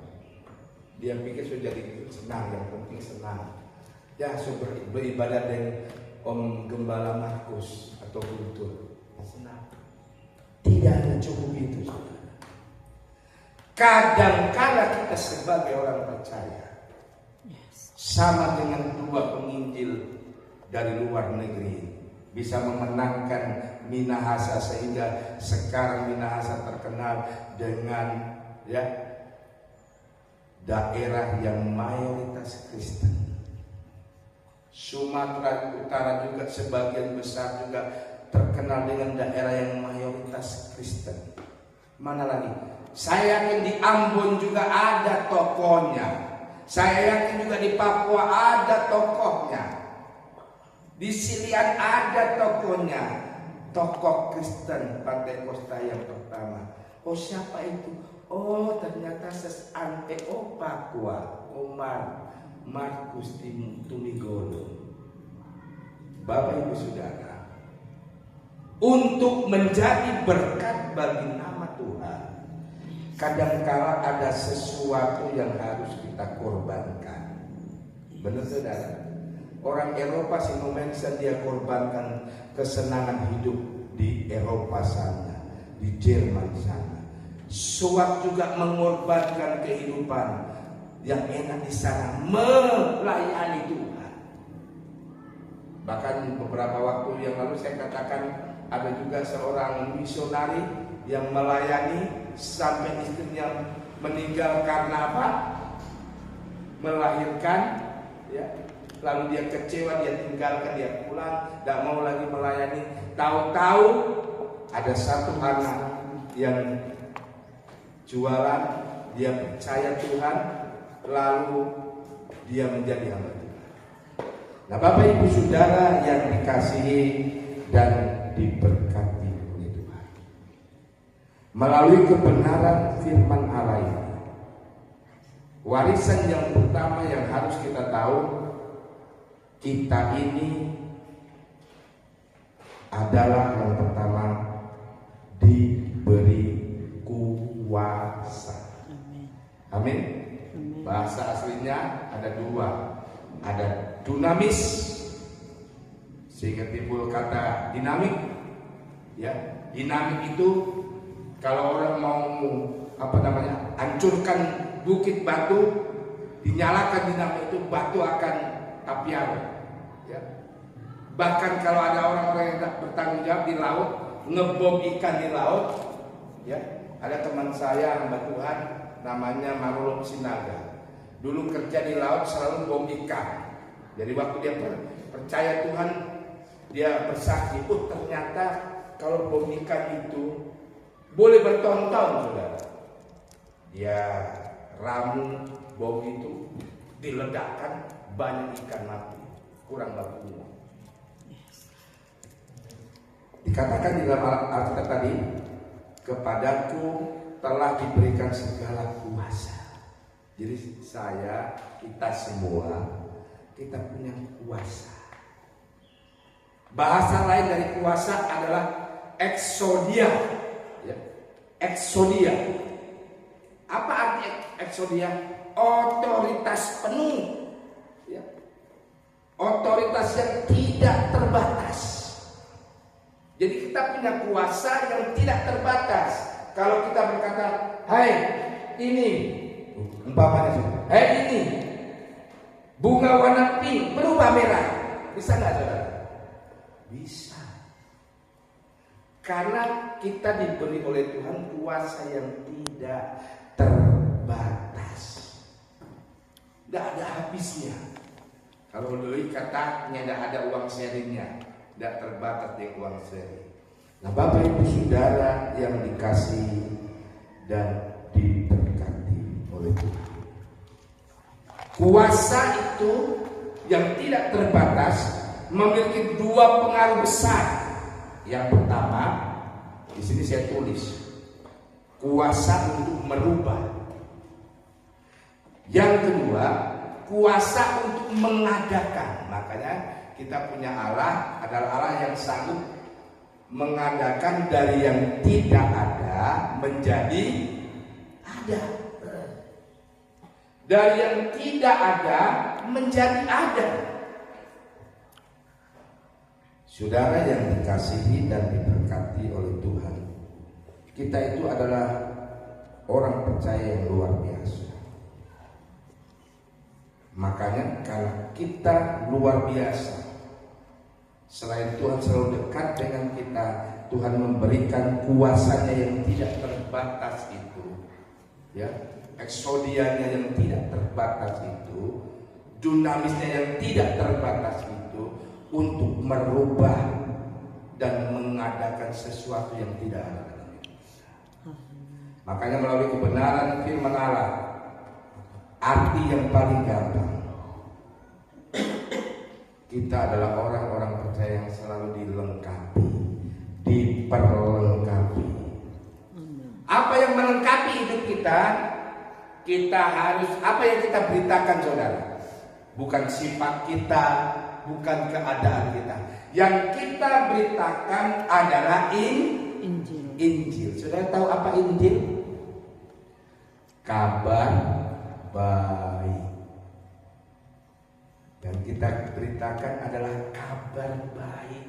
dia pikir sudah jadi senang, yang penting senang. Ya, beribadah dengan Om Gembala Markus atau Guntur, senang. Tidak hanya cukup itu saudara. Kadang-kala kita sebagai orang percaya sama dengan dua penginjil dari luar negeri, bisa memenangkan Minahasa sehingga sekarang Minahasa terkenal dengan ya daerah yang mayoritas Kristen. Sumatera Utara juga sebagian besar juga terkenal dengan daerah yang mayoritas Kristen. Mana lagi? Saya yakin di Ambon juga ada tokohnya. Saya yakin juga di Papua ada tokohnya. Di Silian ada tokohnya. Tokoh Kristen Pantai Kosta yang pertama. Oh, siapa itu? Oh ternyata ses ante opakwa Omar Markus Tumigolo. Bapak Ibu Saudara, untuk menjadi berkat bagi nama Tuhan, kadangkala ada sesuatu yang harus kita korbankan. Benar saudara? Orang Eropa Sinomensa dia korbankan kesenangan hidup di Eropa sana, di Jerman sana. Suat juga mengorbankan kehidupan yang enak di sana, melayani Tuhan. Bahkan beberapa waktu yang lalu saya katakan ada juga seorang misionari yang melayani sampai istrinya meninggal karena apa? Melahirkan, ya. Lalu dia kecewa, dia tinggalkan, dia pulang, tidak mau lagi melayani. Tahu-tahu ada satu anak yang jualan, dia percaya Tuhan, lalu dia menjadi hamba Tuhan. Nah, Bapak Ibu Saudara yang dikasihi dan diberkati oleh Tuhan, melalui kebenaran firman Allah ini, warisan yang pertama yang harus kita tahu, kita ini adalah yang pertama diberi kuasa. Amin. Bahasa aslinya ada dua, ada dunamis, sehingga timbul kata dinamik. Ya, dinamik itu kalau orang mau hancurkan bukit batu, dinyalakan dinamik itu, batu akan tapiar. Ya. Bahkan kalau ada orang-orang yang tak bertanggung jawab di laut, ngebom ikan di laut, ya. Ada teman saya hamba Tuhan namanya Marulok Sinaga. Dulu kerja di laut selalu bom ikan. Jadi waktu dia percaya Tuhan, dia bersaksi, ternyata kalau bom ikan itu boleh bertonton, saudara. Dia ramu bom itu, diledakkan, banyak ikan mati, kurang baku. Dikatakan di dalam Alkitab tadi, kepadaku telah diberikan segala kuasa. Jadi kita semua, kita punya kuasa. Bahasa lain dari kuasa adalah exodia. Ya. Exodia. Apa arti exodia? Otoritas penuh. Ya. Otoritas yang tidak terbatas. Jadi kita punya kuasa yang tidak terbatas. Kalau kita berkata, hai ini, umpamanya, hai ini, bunga warna pink berubah merah, bisa nggak saudara? Bisa. Karena kita diberi oleh Tuhan kuasa yang tidak terbatas, tidak ada habisnya. Kalau dulu katanya tidak ada uang serinya, tidak terbatas di uang seri. Nah, Bapak Ibu Saudara yang dikasihi dan diberkati oleh Tuhan, kuasa itu yang tidak terbatas memiliki dua pengaruh besar. Yang pertama, di sini saya tulis, kuasa untuk merubah. Yang kedua, kuasa untuk mengadakan. Makanya kita punya Allah adalah Allah yang sanggup mengadakan dari yang tidak ada menjadi ada, dari yang tidak ada menjadi ada. Saudara yang dikasihi dan diberkati oleh Tuhan, kita itu adalah orang percaya yang luar biasa. Makanya karena kita luar biasa, selain Tuhan selalu dekat dengan kita, Tuhan memberikan kuasanya yang tidak terbatas itu, ya, eksodianya yang tidak terbatas itu, dinamisnya yang tidak terbatas itu, untuk merubah dan mengadakan sesuatu yang tidak ada dalam hidup kita. Makanya melalui kebenaran firman Allah, arti yang paling gampang, kita adalah orang-orang percaya yang selalu dilengkapi, diperlengkapi. Apa yang melengkapi hidup kita? kita harus, apa yang kita beritakan saudara? Bukan sifat kita, bukan keadaan kita. Yang kita beritakan adalah Injil. Injil. Saudara tahu apa Injil? Kabar baik. Yang kita beritakan adalah kabar baik.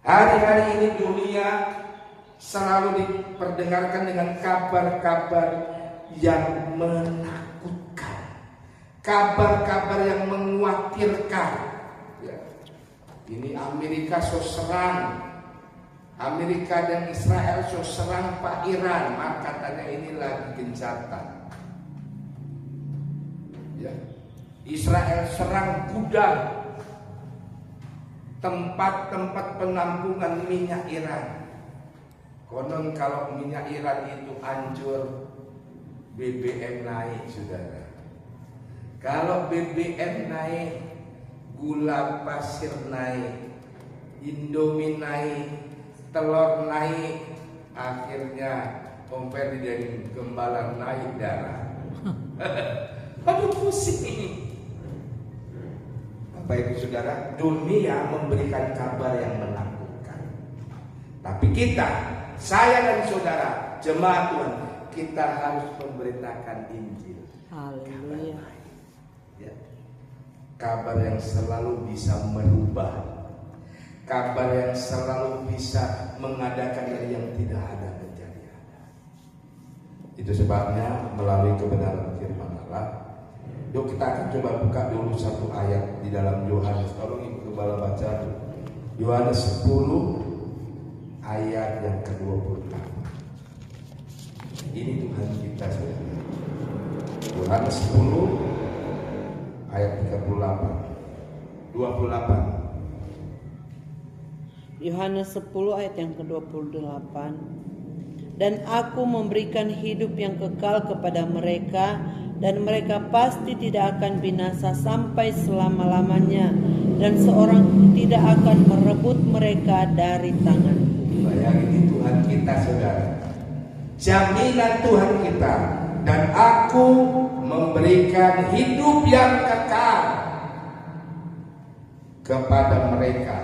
Hari-hari ini dunia selalu diperdengarkan dengan kabar-kabar yang menakutkan, kabar-kabar yang mengkhawatirkan. Ya. Ini Amerika serang, Amerika dan Israel serang Pak Iran, maka katanya ini lagi gencatan. Ya. Israel serang gudang, tempat-tempat penampungan minyak Iran. Konon kalau minyak Iran itu hancur, BBM naik, saudara. Kalau BBM naik, gula pasir naik, Indomie naik, telur naik, akhirnya Om Ferdi dan Gembala naik darah. Aduh pusing. Apa itu saudara? Dunia memberikan kabar yang menakutkan. Tapi kita, saya dan saudara, jemaat Tuhan, kita harus memberitakan Injil. Haleluya. Ya. Kabar yang selalu bisa merubah, kabar yang selalu bisa mengadakan yang tidak ada menjadi ada. Itu sebabnya melalui kebenaran firman Allah, yuk kita akan coba buka dulu satu ayat di dalam Yohanes. Tolong Ibu Gembala baca Yohanes 10 ayat yang ke-28. Ini Tuhan kita saudara. Yohanes 10 ayat 28. Yohanes 10 ayat yang ke-28. Dan aku memberikan hidup yang kekal kepada mereka, dan mereka pasti tidak akan binasa sampai selama-lamanya, dan seorang pun tidak akan merebut mereka dari tanganku. Bayangin Tuhan kita saudara, jaminan Tuhan kita. Dan aku memberikan hidup yang kekal kepada mereka,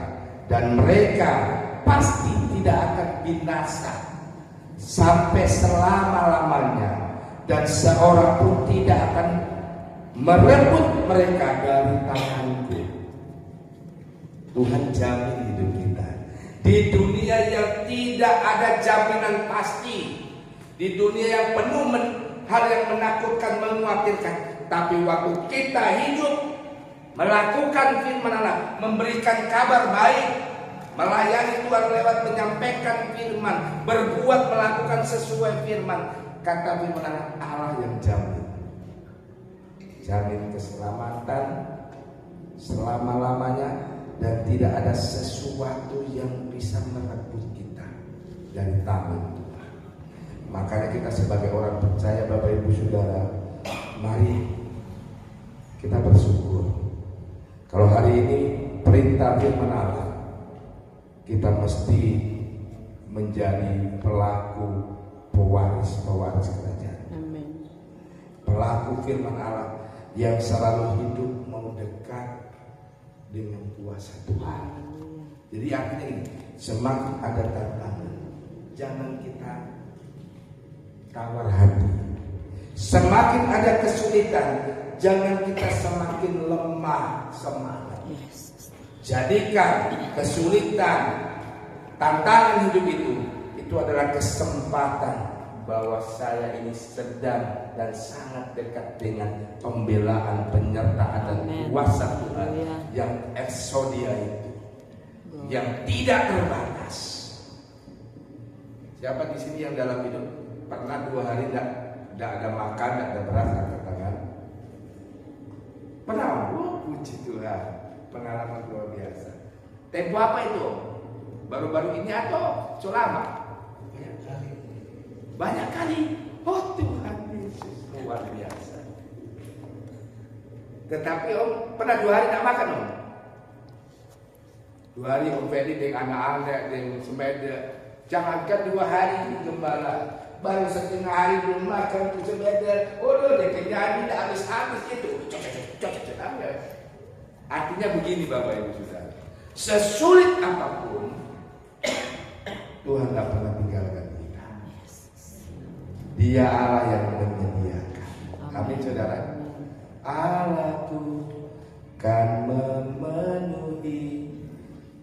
dan mereka pasti tidak akan binasa sampai selama-lamanya, dan seorang pun tidak akan merebut mereka dari tanganku. Tuhan jamin hidup kita di dunia yang tidak ada jaminan pasti, di dunia yang penuh hal yang menakutkan, mengkhawatirkan. Tapi waktu kita hidup melakukan firman Allah, memberikan kabar baik, melayani Tuhan lewat menyampaikan firman, berbuat melakukan sesuai firman, kata firman Allah, Allah yang jamin keselamatan selama-lamanya, dan tidak ada sesuatu yang bisa merebut kita dari tangan Tuhan. Makanya kita sebagai orang percaya, Bapak Ibu Saudara, mari kita bersyukur. Kalau hari ini perintah firman Allah, kita mesti menjadi pelaku pewaris kerajaan. Amin. Pelaku firman Allah yang selalu hidup mau dekat dengan kuasa Tuhan. Jadi artinya ini, semakin ada tantangan, jangan kita tawar hati. Semakin ada kesulitan, jangan kita semakin lemah semangat. Jadikan kesulitan, tantangan hidup itu adalah kesempatan bahwa saya ini sedang dan sangat dekat dengan pembelaan, penyertaan dan kuasa Tuhan yang eksodia itu, yang tidak terbatas. Siapa di sini yang dalam hidup pernah 2 hari tidak ada makan, tidak ada beras, angkat tangan? Pernah? Puji Tuhan, pengalaman luar biasa. Tempo apa itu? Baru-baru ini atau selama? Banyak kali. Oh Tuhan Yesus, luar biasa. Tetapi Om pernah 2 hari tak makan Om? 2 hari Om Ferdi dengan anak-anak dengan semeda. Jangankan 2 hari Gembala, baru setengah hari belum makan tuh sebentar, udah kenyang, tidak habis-habis itu. Artinya begini Bapak Ibu Saudara, sesulit apapun Tuhan tidak pernah tinggalkan kita. Dia Allah yang menyediakan. Amin Saudara. Allah tuh kan memenuhi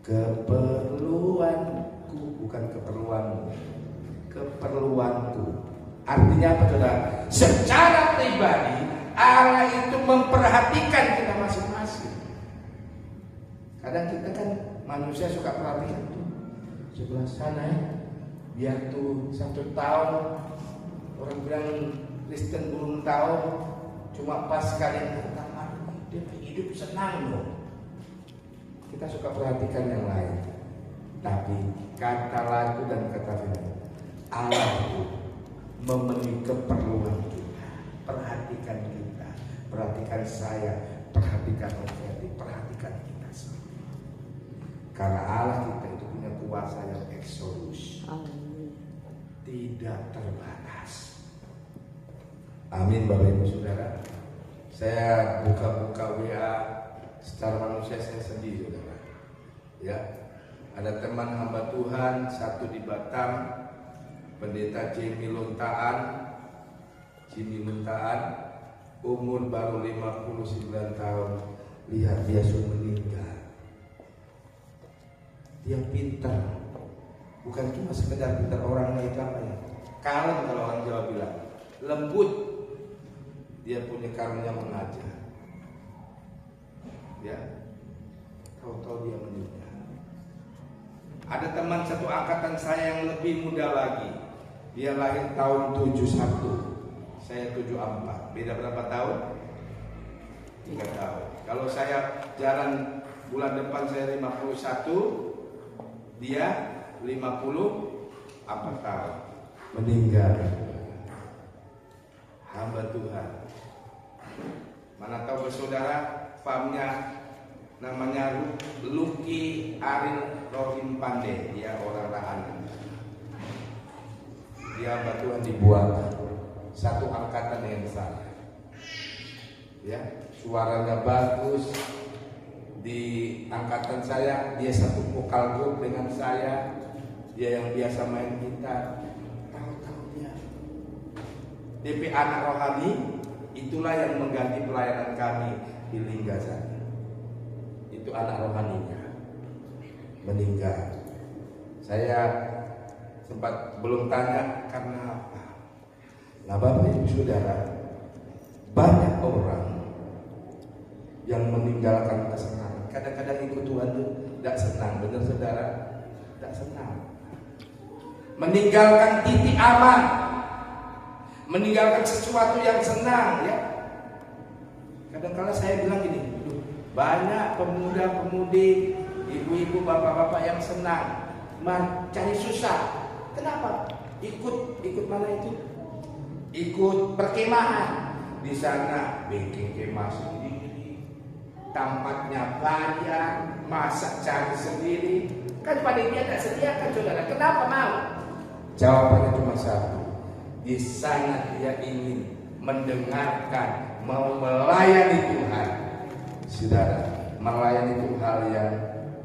keperluanku, bukan keperluanmu, keperluanku. Artinya apa Saudara? Secara pribadi Allah itu memperhatikan kita masing-masing. Kadang kita kan manusia suka perhatikan tuh sebelah sana ya, biar tuh 1 tahun, orang bilang Kristen belum tahu, cuma pas kalian pertama dia hidup senang loh. Kita suka perhatikan yang lain, tapi kata lagu dan kata firman Allah itu memenuhi keperluan kita. Perhatikan kita, perhatikan saya, perhatikan Ferdi, perhatikan kita semua. Karena Allah kita itu punya kuasa yang absolut, tidak terbatas. Amin Bapak Ibu Saudara. Saya buka-buka WA, secara manusia saya sedih Saudara. Ya, ada teman hamba Tuhan satu di Batam, pendeta Jimmy Luntaan, umur baru 59 tahun. Lihat dia sudah meninggal. Dia pintar, bukan cuma sekedar pintar, orangnya itu apa ya? Kalem, kalau orang Jawa bilang, lembut. Dia punya karunia mengajar. Ya, tahu-tahu dia meninggal. Ada teman satu angkatan saya yang lebih muda lagi. Dia lahir tahun 71. Saya 74. Beda berapa tahun? 3 tahun. Kalau saya jalan bulan depan saya 51, dia 54 tahun. Meninggal. Hamba Tuhan. Mana tahu bersaudara, famnya namanya Luki Aril Rohim Pandey. Dia orang Rahanan. Dia hamba Tuhan dibuat satu angkatan dengan saya. Ya, suaranya bagus. Di angkatan saya, dia satu vokal grup dengan saya. Dia yang biasa main gitar. Tahu-tahu dia DP anak rohani, itulah yang mengganti pelayanan kami di Linggasari. Itu anak rohaninya meninggal. Saya sempat belum tanya karena apa. Nah Bapak Ibu Saudara, banyak orang yang meninggalkan kesenangan. Kadang-kadang ikut Tuhan itu tidak senang, benar saudara? Tidak senang. Meninggalkan titik aman, meninggalkan sesuatu yang senang, ya. Kadang-kadang saya bilang gini, banyak pemuda-pemudi, ibu-ibu, bapak-bapak yang senang, cari susah. Kenapa? Ikut mana itu? Ikut perkemahan. Di sana bikin kemah sendiri, tempatnya banyak, masak cari sendiri. Kan panitia tidak sediakan saudara. Kenapa mau? Jawabannya cuma satu. Di sana dia ingin mendengarkan, mau melayani Tuhan. Saudara, melayani itu hal yang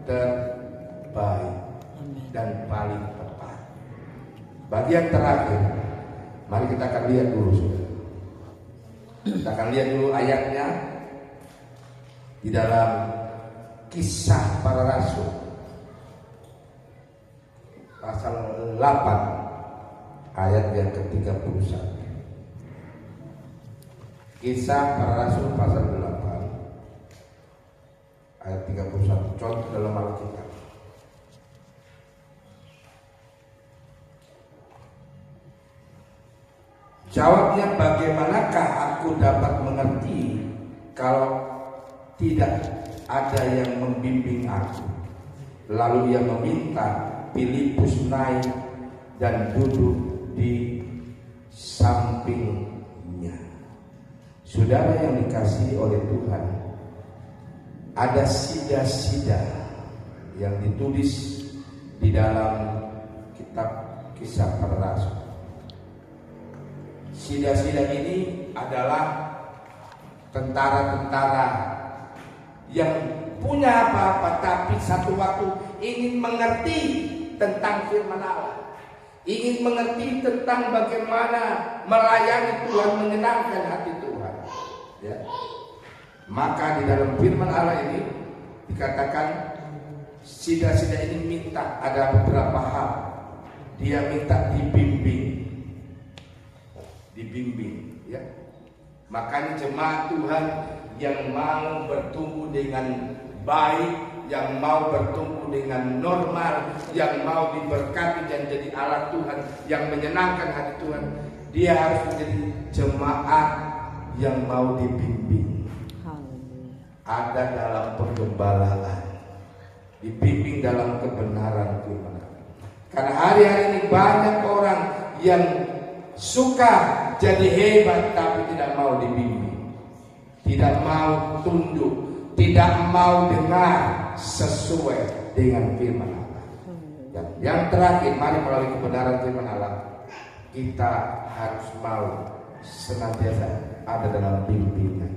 terbaik dan paling tepat. Bagian terakhir, mari kita akan lihat dulu saudara. Kita akan lihat dulu ayatnya di dalam Kisah Para Rasul pasal 8 ayat yang ke-31. Kisah Para Rasul pasal 8 ayat 31, contoh dalam Alkitab. Jawabnya, bagaimanakah aku dapat mengerti kalau tidak ada yang membimbing aku? Lalu ia meminta Filipus naik dan duduk di sampingnya. Saudara yang dikasihi oleh Tuhan, ada sida-sida yang ditulis di dalam kitab Kisah Para Rasul. sida-sida ini adalah tentara-tentara yang punya apa-apa tapi satu waktu ingin mengerti tentang firman Allah, ingin mengerti tentang bagaimana melayani Tuhan, menyenangkan hati Tuhan, ya. Maka di dalam firman Allah ini dikatakan sida-sida ini minta ada beberapa hal. Dia minta dibimbing, ya. Makanya jemaat Tuhan yang mau bertumbuh dengan baik, yang mau bertumbuh dengan normal, yang mau diberkati dan jadi alat Tuhan, yang menyenangkan hati Tuhan, dia harus menjadi jemaat yang mau dibimbing. Ada dalam penggembalaan, dibimbing dalam kebenaran firman. Karena hari-hari ini banyak orang yang suka jadi hebat tapi tidak mau dibimbing, tidak mau tunduk, tidak mau dengar sesuai dengan firman Allah. Dan yang terakhir, mari melalui kebenaran firman Allah, kita harus mau senantiasa ada dalam bimbingan.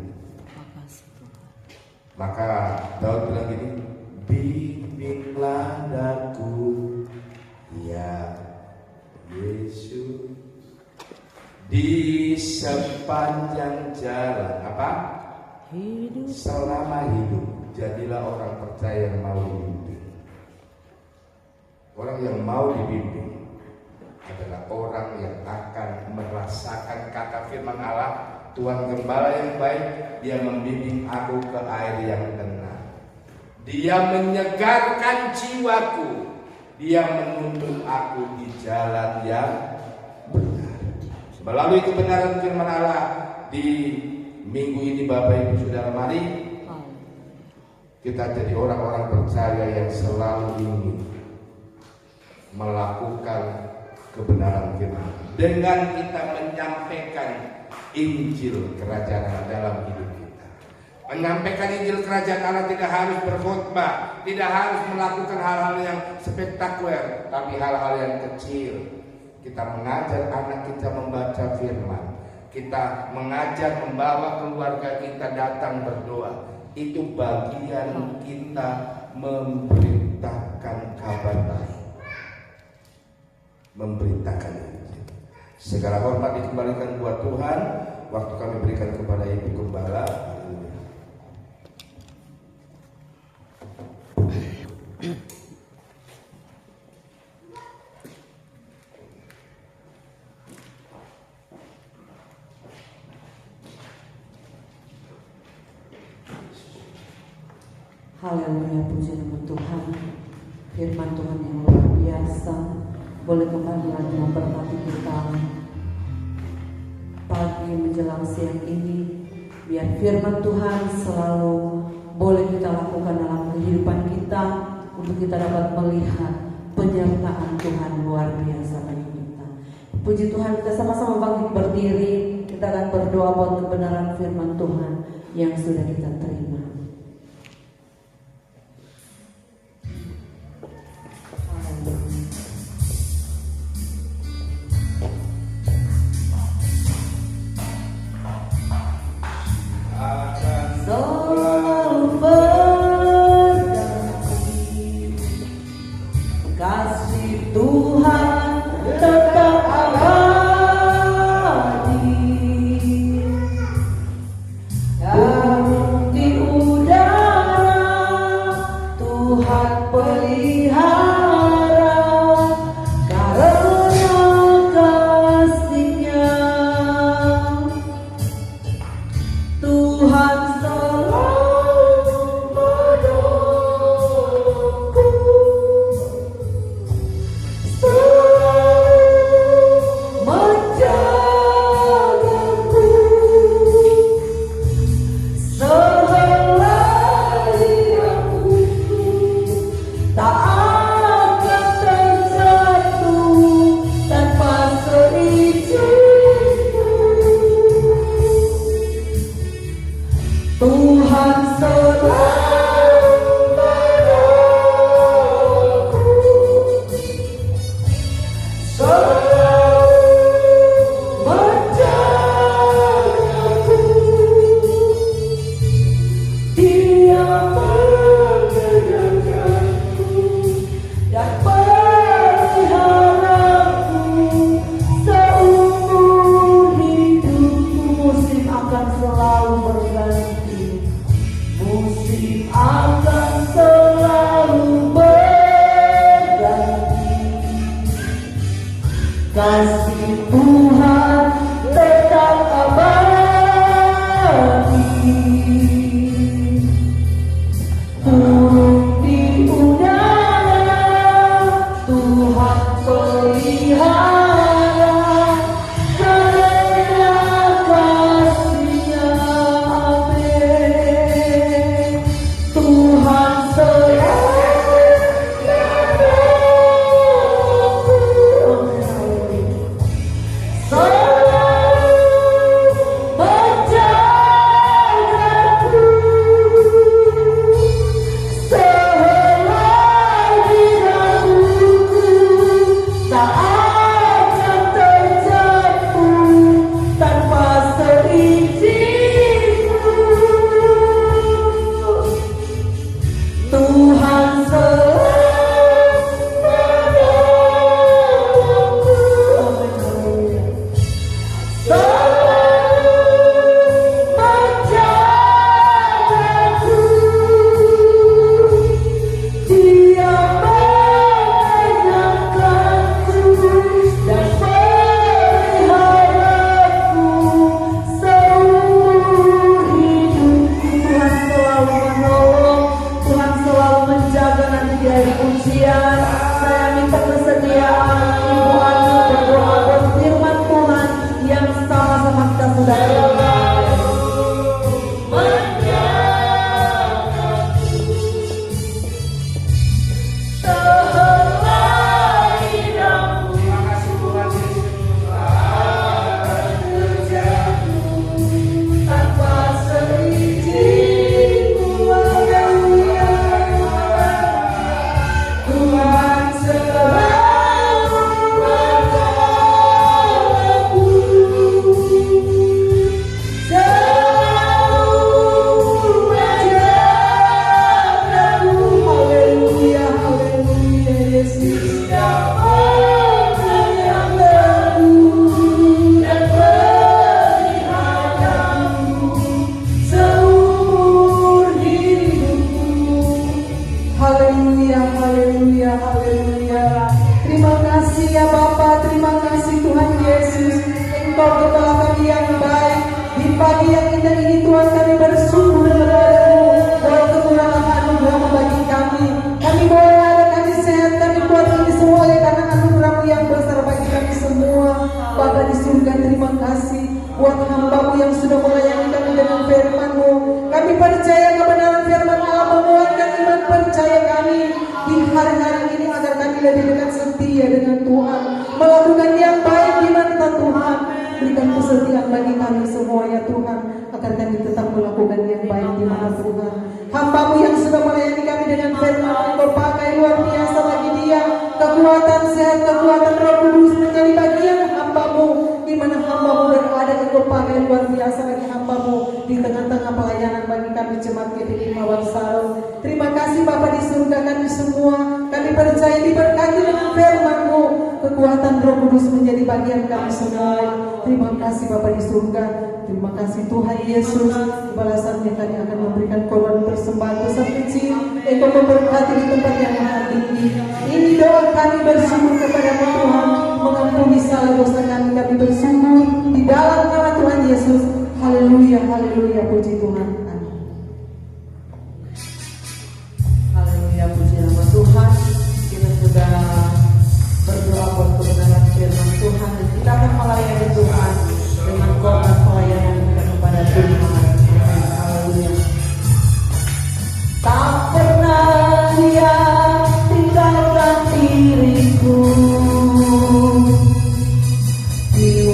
Maka Daud bilang gini, bimbinglah daku ya Yesus di sepanjang jalan apa? Hidup. Selama hidup, jadilah orang percaya yang mau dibimbing. Orang yang mau dibimbing adalah orang yang akan merasakan kata firman Allah, Tuhan Gembala yang baik, dia membimbing aku ke air yang tenang. Dia menyegarkan jiwaku, dia menuntun aku di jalan yang benar. Melalui kebenaran firman Allah di minggu ini, Bapak Ibu Saudara, mari kita jadi orang-orang percaya yang selalu ingin melakukan kebenaran firman dengan kita menyampaikan Injil Kerajaan Allah dalam hidup kita. Menyampaikan Injil Kerajaan Allah tidak harus berkhotbah, tidak harus melakukan hal-hal yang spektakuler, tapi hal-hal yang kecil. Kita mengajar anak kita membaca firman, kita mengajar membawa keluarga kita datang berdoa. Itu bagian kita memberitakan kabar baik, memberitakan Injil. Segala hormat dikembalikan buat Tuhan. Waktu kami berikan kepada Ibu Gembala. Haleluya, puji nama Tuhan. Firman Tuhan yang luar biasa boleh kembali lagi memberkati kita pagi menjelang siang ini. Biar firman Tuhan selalu boleh kita lakukan dalam kehidupan kita, untuk kita dapat melihat penyertaan Tuhan luar biasa bagi kita. Puji Tuhan, kita sama-sama bangkit berdiri. Kita akan berdoa buat kebenaran firman Tuhan yang sudah kita terima. Selalu berdasi, kasih Tuhan tetap abadi, dan di Tuhan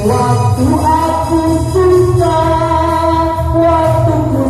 waktu aku susah, waktu ku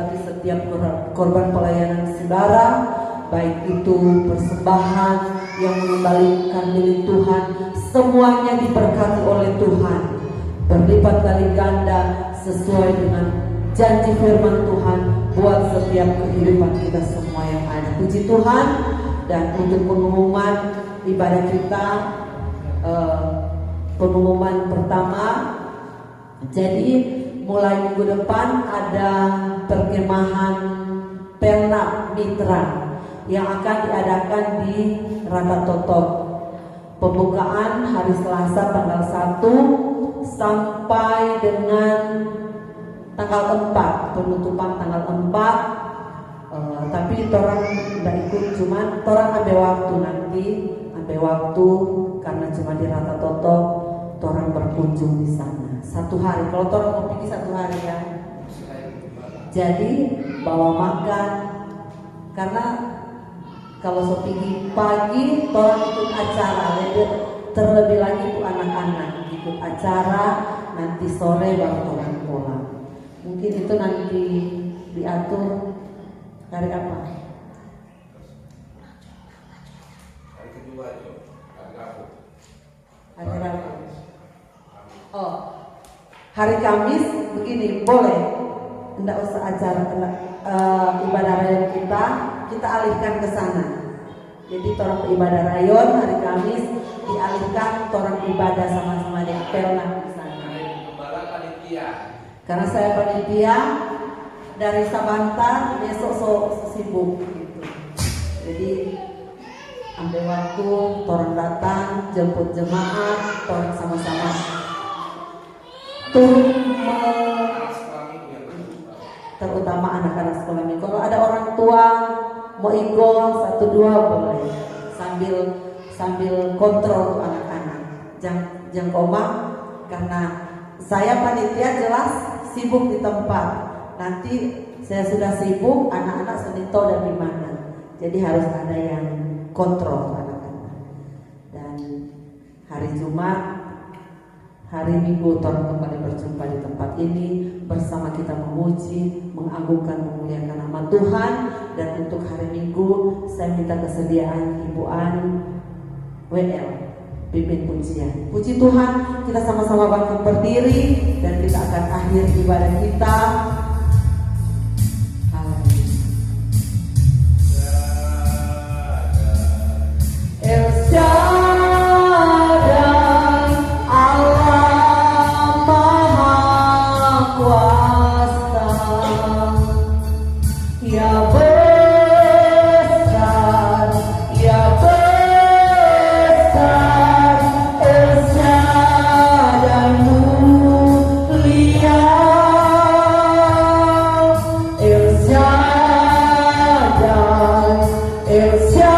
memberkati setiap korban pelayanan saudara, baik itu persembahan yang mengembalikan milik Tuhan, semuanya diberkati oleh Tuhan berlipat kali ganda sesuai dengan janji firman Tuhan buat setiap kehidupan kita semua yang ada. Puji Tuhan. Dan untuk pengumuman ibadah kita, pengumuman pertama, jadi mulai minggu depan ada perkemahan Pernak Mitra yang akan diadakan di Rata Totok. Pembukaan hari Selasa tanggal 1 sampai dengan tanggal 4, penutupan tanggal 4. Tapi orang tidak ikut, cuman orang ambil waktu nanti, ambil waktu karena cuma di Rata Totok, orang berkunjung di sana 1 hari. Kalau orang mau pergi 1 hari ya, jadi bawa makan, karena kalau so pergi pagi, orang ikut acara, terlebih lagi itu anak-anak ikut acara, nanti sore baru orang pulang. Mungkin itu nanti diatur hari apa? Hari kedua itu, hari Rabu. Hari Rabu. Oh, hari Kamis begini, boleh. Tidak usah acara ibadah rayon kita alihkan ke sana. Jadi orang ibadah rayon hari Kamis dialihkan, orang ibadah sama-sama di Pernak di sana. Gembala panitia. Karena saya panitia dari Sabanta, besok sibuk gitu. Jadi ambil waktu, orang datang, jemput jemaat, orang sama-sama terutama anak-anak sekolah minggu. Kalau ada orang tua mau ikut 1-2 boleh, sambil kontrol tuh anak-anak. Jangan koma, karena saya panitia jelas sibuk di tempat. Nanti saya sudah sibuk, anak-anak sudah tahu dari mana. Jadi harus ada yang kontrol anak-anak. Dan hari Jumat, hari Minggu orang kembali berjumpa di tempat ini bersama kita memuji, mengagungkan, memuliakan nama Tuhan. Dan untuk hari Minggu saya minta kesediaan Ibu An WL pimpin pujian. Puji Tuhan, kita sama-sama bangkit berdiri dan kita akan akhir ibadah kita. El Shaddai, Allah Maha Kuasa, Ya besar, Ya besar, El Shaddai mulia, El Shaddai, El Shaddai.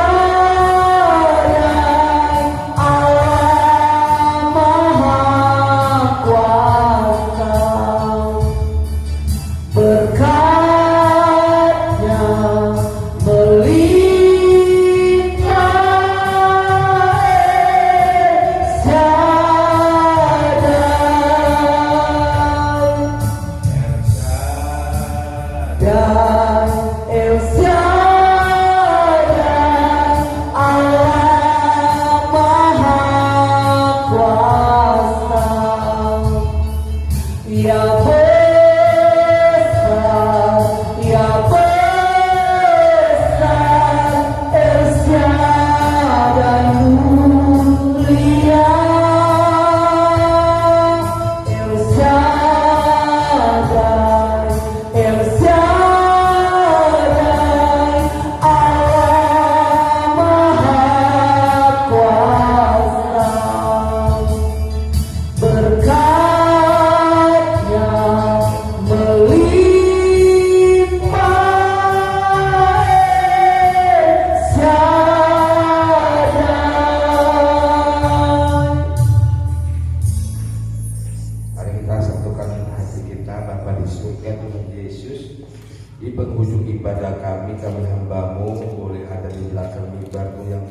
Di penghujung ibadah kami hamba-Mu boleh ada di belakang mimbar-Mu yang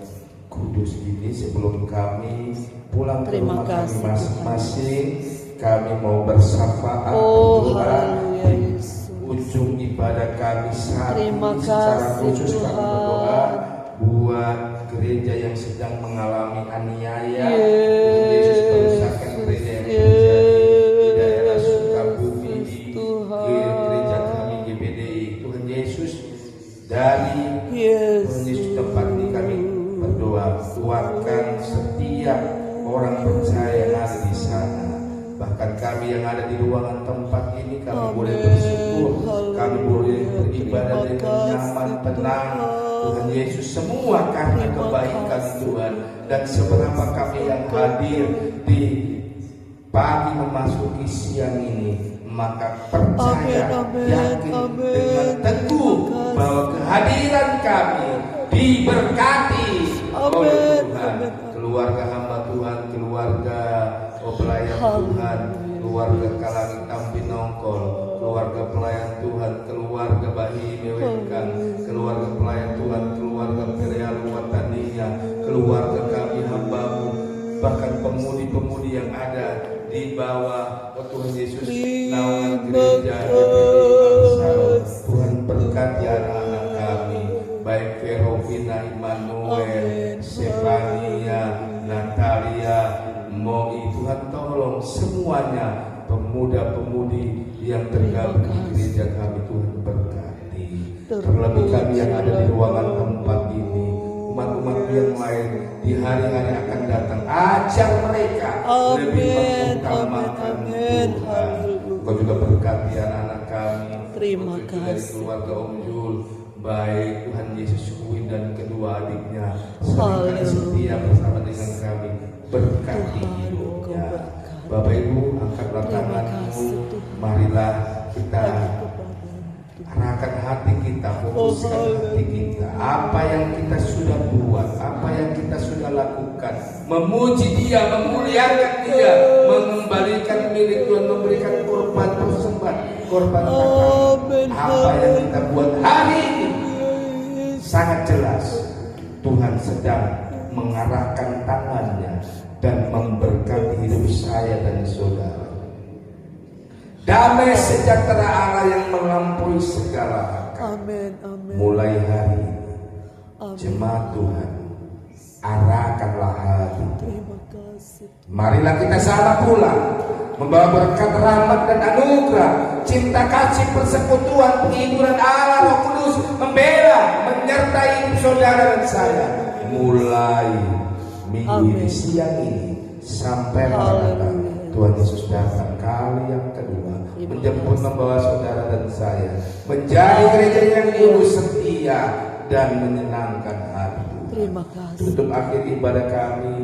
kudus ini. Sebelum kami pulang ke rumah kami masing-masing, kami mau bersafaat berdoa di ujung ibadah ibadah kami saat Terima ini secara kasih, khusus kami Tuhan. berdoa buat gereja yang sedang mengalami aniaya. Yes, Tuhan Yesus perusakan gereja yang terjadi di daerah Sukabumi, di Tuhan. gereja kami GBDI. Tuhan Yesus, dari Yes, Tuhan Yesus tempat ini kami berdoa, kuatkan setiap orang percaya yang ada di sana. Bahkan kami yang ada di ruangan tempat ini, kami Amen. boleh bersyukur, kami boleh Haleluya. beribadah Terima dengan nyaman, kasih, tenang. Tuhan. Tuhan Yesus, semua karena Terima kebaikan kasih, Tuhan. Dan seberapa kami yang hadir di pagi memasuki siang ini, maka percaya, Amin, amin, yakin amin. dengan teguh Terima kasih. bahwa kehadiran kami diberkati oleh Amin, Tuhan. amin. Keluarga hamba Tuhan, keluarga pelayan Tuhan, keluarga Kalangit Tampi Nongkol, keluarga pelayan Tuhan, keluarga Bahi Mewekang, keluarga pelayan Tuhan, keluarga Perialu Watania, keluarga kami hamba-Mu, bahkan pemudi-pemudi yang ada di bawah Tuhan Yesus naungan gereja GBDI Angsal. Tuhan berkati anak-anak kami, baik Verovina, Immanuel, Stefania, Natalia, Moi. Tuhan tolong semuanya pemuda-pemudi yang tergabung di gereja kami, Tuhan berkati. Terlebih kami yang ada di ruangan tempat ini, umat-umat yang lain di hari-hari akan datang, ajar mereka lebih mengutamakan Amin. Tuhan. Haleluya. Kau juga berkati anak-anak kami, Terima begitu dari kasih. keluarga Om Jul, baik Tuhan Yesus Kui dan kedua adiknya seringkali Haleluya. setia bersama dengan kami, berkati Tuhan, hidupnya. Engkau berkati. Bapak Ibu, angkatlah Terima tanganmu, kasih, Tuhan. marilah kita Tuhan. arahkan hati kita, fokuskan Oh, hati kita, apa yang kita sudah buat, apa yang kita sudah lakukan, memuji Dia, memuliakan Dia, mengembalikan milik Tuhan, memberikan korban persembahan, korban Amin. apa yang kita buat hari ini. Sangat jelas Tuhan sedang mengarahkan tangannya dan memberkati hidup saya dan saudara. Damai sejahtera Allah yang melampaui segala akal. Amin. Amin. Mulai hari ini, Amin. jemaat Tuhan, arahkanlah hati. Terima kasih. Marilah kita sama pulang, membawa berkat rahmat dan anugerah, cinta kasih, persekutuan, penghiburan Allah Roh Kudus, membela, menyertai hidup saudara dan saya. Mulai minggu ini, Amin. siang ini, sampai malam Haleluya. Tuhan Yesus datang kali yang kedua, Terima menjemput, kasih. membawa saudara dan saya menjadi gereja yang kudus, setia, dan menyenangkan hati Tuhan. Terima kasih. Tutup akhir ibadah kami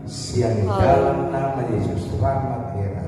siang ini dalam nama Yesus. Selamat Heran.